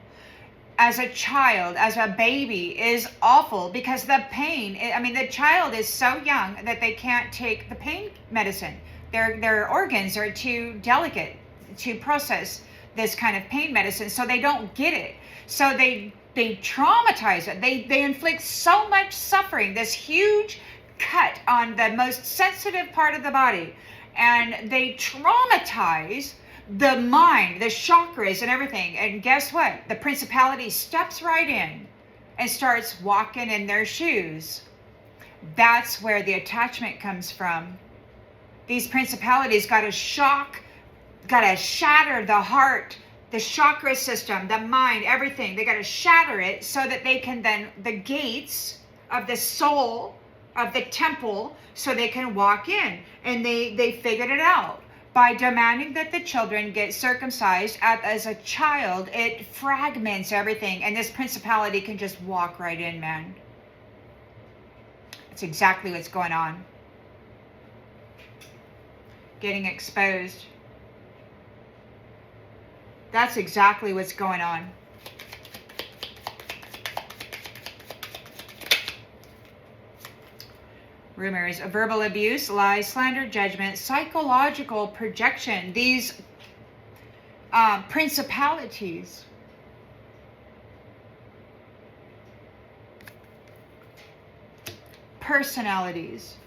As a child, as a baby, is awful because the pain. I mean, the child is so young that they can't take the pain medicine. Their organs are too delicate to process this kind of pain medicine, so they don't get it. So they traumatize it. They inflict so much suffering, this huge cut on the most sensitive part of the body, and they traumatize the mind, the chakras and everything. And guess what? The principality steps right in and starts walking in their shoes. That's where the attachment comes from. These principalities got to shatter the heart, the chakra system, the mind, everything. They got to shatter it so that they can then, the gates of the soul, of the temple, so they can walk in. And they figured it out. By demanding that the children get circumcised as a child, it fragments everything. And this principality can just walk right in, man. That's exactly what's going on. Getting exposed. That's exactly what's going on. Rumors, verbal abuse, lies, slander, judgment, psychological projection. These principalities. Personalities.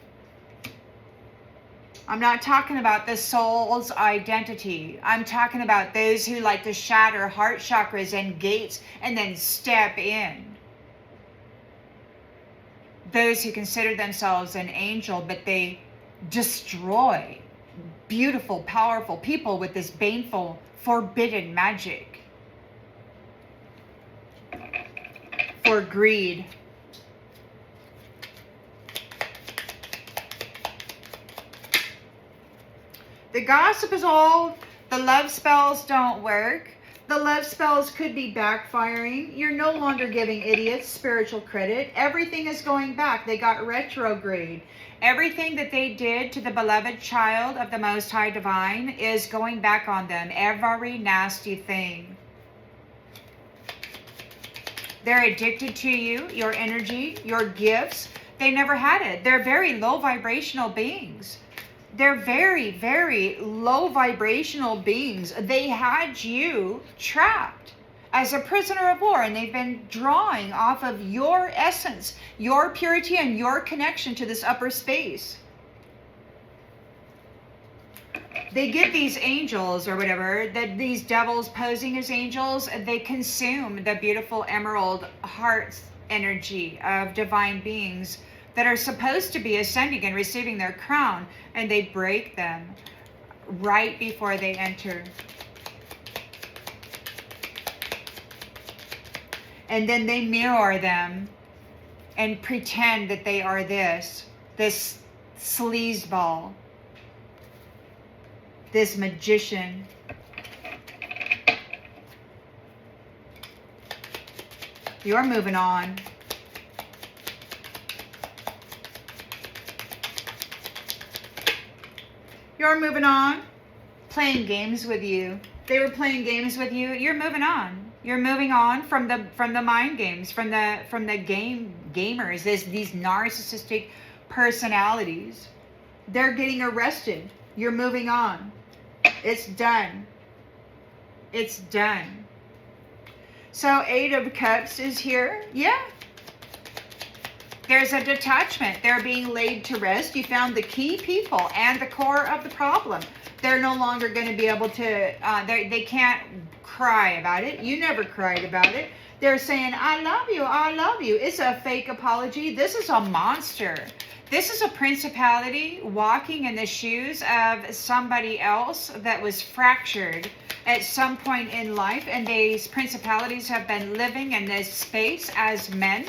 I'm not talking about the soul's identity. I'm talking about those who like to shatter heart chakras and gates and then step in. Those who consider themselves an angel, but they destroy beautiful, powerful people with this baneful, forbidden magic. For greed. The gossip is old. The love spells don't work. The love spells could be backfiring. You're no longer giving idiots spiritual credit. Everything is going back. They got retrograde. Everything that they did to the beloved child of the Most High Divine is going back on them. Every nasty thing. They're addicted to you, your energy, your gifts. They never had it. They're very low vibrational beings. They're very, very low vibrational beings. They had you trapped as a prisoner of war, and they've been drawing off of your essence, your purity, and your connection to this upper space. They get these angels or whatever, that these devils posing as angels, they consume the beautiful emerald heart energy of divine beings that are supposed to be ascending and receiving their crown, and they break them right before they enter. And then they mirror them and pretend that they are this sleazeball, this magician. You're moving on. You're moving on. Playing games with you. They were playing games with you. You're moving on. You're moving on from the mind games, from the gamers. These narcissistic personalities. They're getting arrested. You're moving on. It's done. It's done. So 8 of Cups is here. Yeah. There's a detachment. They're being laid to rest. You found the key people and the core of the problem. They're no longer going to be able to, they can't cry about it. You never cried about it. They're saying, I love you, I love you. It's a fake apology. This is a monster. This is a principality walking in the shoes of somebody else that was fractured at some point in life. And these principalities have been living in this space as men,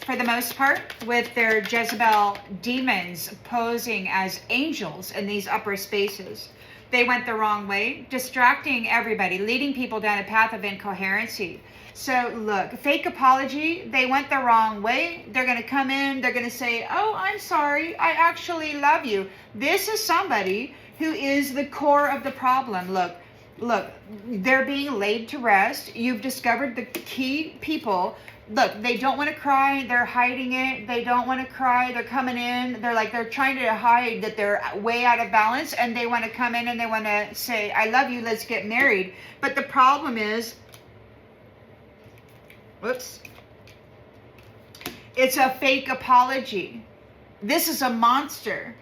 for the most part, with their Jezebel demons posing as angels in these upper spaces. They went the wrong way, distracting everybody, leading people down a path of incoherency. So look, fake apology, they went the wrong way. They're going to come in, they're going to say, oh, I'm sorry, I actually love you. This is somebody who is the core of the problem. Look, they're being laid to rest. You've discovered the key people. Look, they don't want to cry. They're hiding it. They don't want to cry. They're coming in. They're trying to hide that they're way out of balance. And they want to come in and they want to say, I love you. Let's get married. But the problem is, whoops, it's a fake apology. This is a monster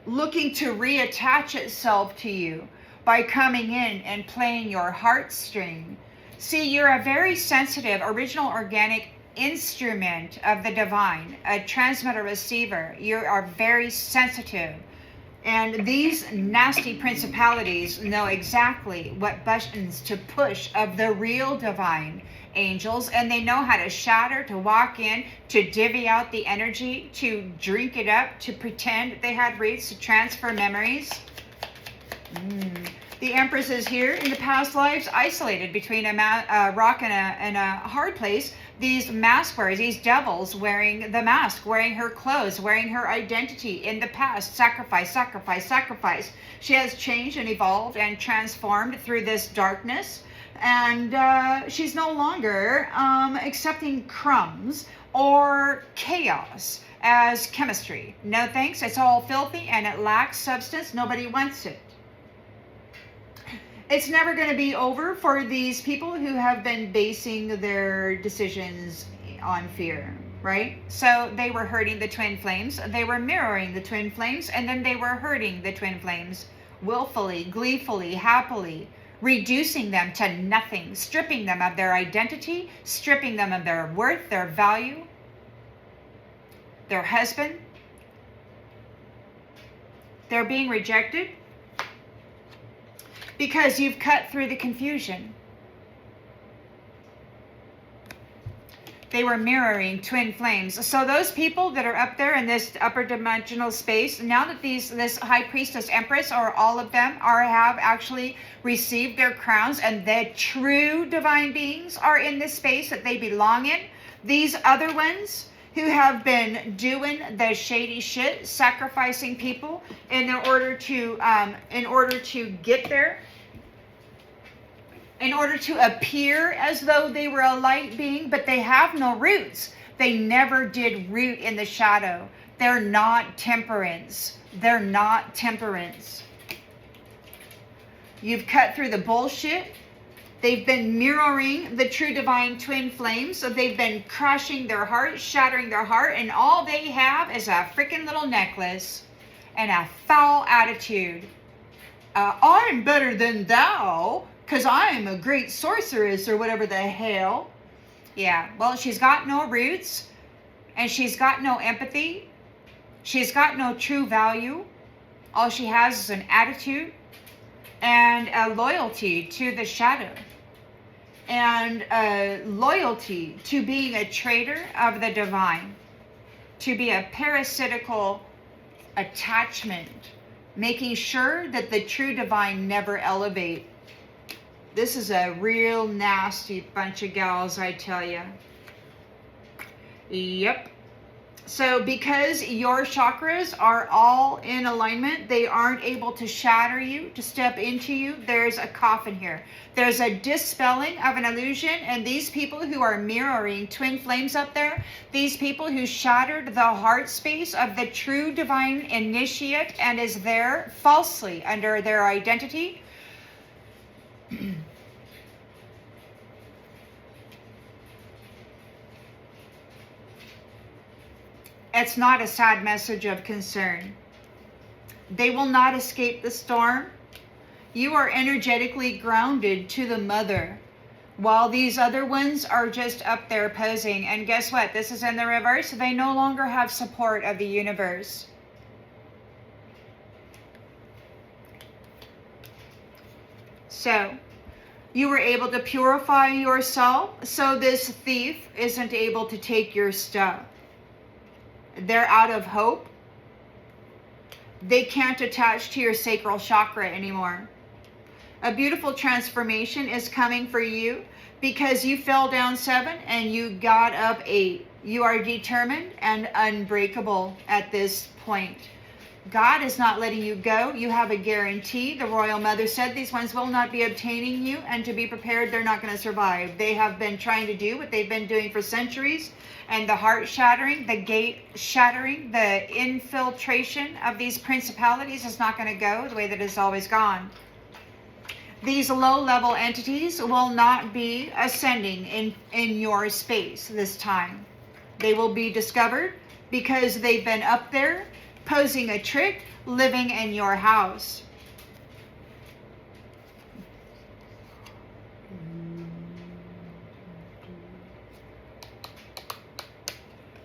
looking to reattach itself to you by coming in and playing your heartstring. See, you're a very sensitive, original organic instrument of the divine, a transmitter receiver. You are very sensitive. And these nasty principalities know exactly what buttons to push of the real divine angels. And they know how to shatter, to walk in, to divvy out the energy, to drink it up, to pretend they had roots, to transfer memories. The Empress is here. In the past lives, isolated between a rock and a hard place. These mask wearers, these devils wearing the mask, wearing her clothes, wearing her identity in the past. Sacrifice, sacrifice, sacrifice. She has changed and evolved and transformed through this darkness. And she's no longer accepting crumbs or chaos as chemistry. No thanks. It's all filthy and it lacks substance. Nobody wants it. It's never going to be over for these people who have been basing their decisions on fear, right? So they were hurting the twin flames. They were mirroring the twin flames, and then they were hurting the twin flames willfully, gleefully, happily, reducing them to nothing, stripping them of their identity, stripping them of their worth, their value, their husband. They're being rejected because you've cut through the confusion. They were mirroring twin flames. So those people that are up there in this upper dimensional space, now that this high priestess empress, or all of them, have actually received their crowns, and the true divine beings are in this space that they belong in. These other ones who have been doing the shady shit, sacrificing people in order to get there, in order to appear as though they were a light being, but they have no roots. They never did root in the shadow. They're not temperance. They're not temperance. You've cut through the bullshit. They've been mirroring the true divine twin flames. So they've been crushing their heart, shattering their heart, and all they have is a freaking little necklace and a foul attitude. I'm better than thou, because I am a great sorceress, or whatever the hell. Yeah, well, she's got no roots, and she's got no empathy. She's got no true value. All she has is an attitude and a loyalty to the shadow. and loyalty to being a traitor of the divine, to be a parasitical attachment, making sure that the true divine never elevate. This is a real nasty bunch of gals, I tell you. Yep. So because your chakras are all in alignment, they aren't able to shatter you, to step into you. There's a coffin here. There's a dispelling of an illusion, and these people who are mirroring twin flames up there, these people who shattered the heart space of the true divine initiate and is there falsely under their identity. It's not a sad message of concern. They will not escape the storm. You are energetically grounded to the mother, while these other ones are just up there posing. And guess what? This is in the reverse. They no longer have support of the universe. So, you were able to purify yourself so this thief isn't able to take your stuff. They're out of hope. They can't attach to your sacral chakra anymore. A beautiful transformation is coming for you because you fell down 7 and you got up 8. You are determined and unbreakable at this point. God is not letting you go. You have a guarantee. The Royal Mother said these ones will not be obtaining you, and to be prepared, they're not going to survive. They have been trying to do what they've been doing for centuries, and the heart shattering, the gate shattering, the infiltration of these principalities is not going to go the way that it's always gone. These low-level entities will not be ascending in your space this time. They will be discovered because they've been up there posing a trick, living in your house.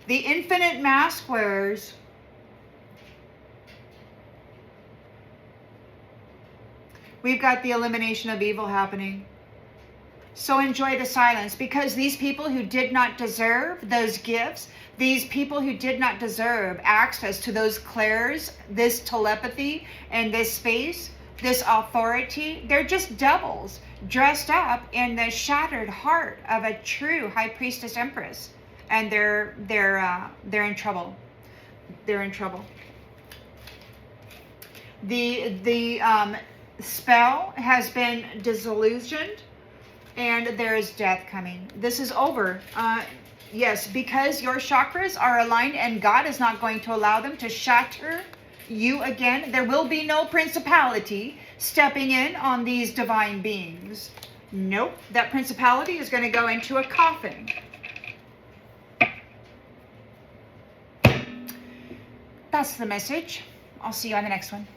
The infinite mask wearers we've got the elimination of evil happening. So enjoy the silence, because these people who did not deserve those gifts, these people who did not deserve access to those clairs, this telepathy and this space, this authority, they're just devils dressed up in the shattered heart of a true high priestess empress, and they're in trouble. They're in trouble. The spell has been disillusioned, and there is death coming. This is over. Yes, because your chakras are aligned and God is not going to allow them to shatter you again. There will be no principality stepping in on these divine beings. Nope, that principality is going to go into a coffin. That's the message. I'll see you on the next one.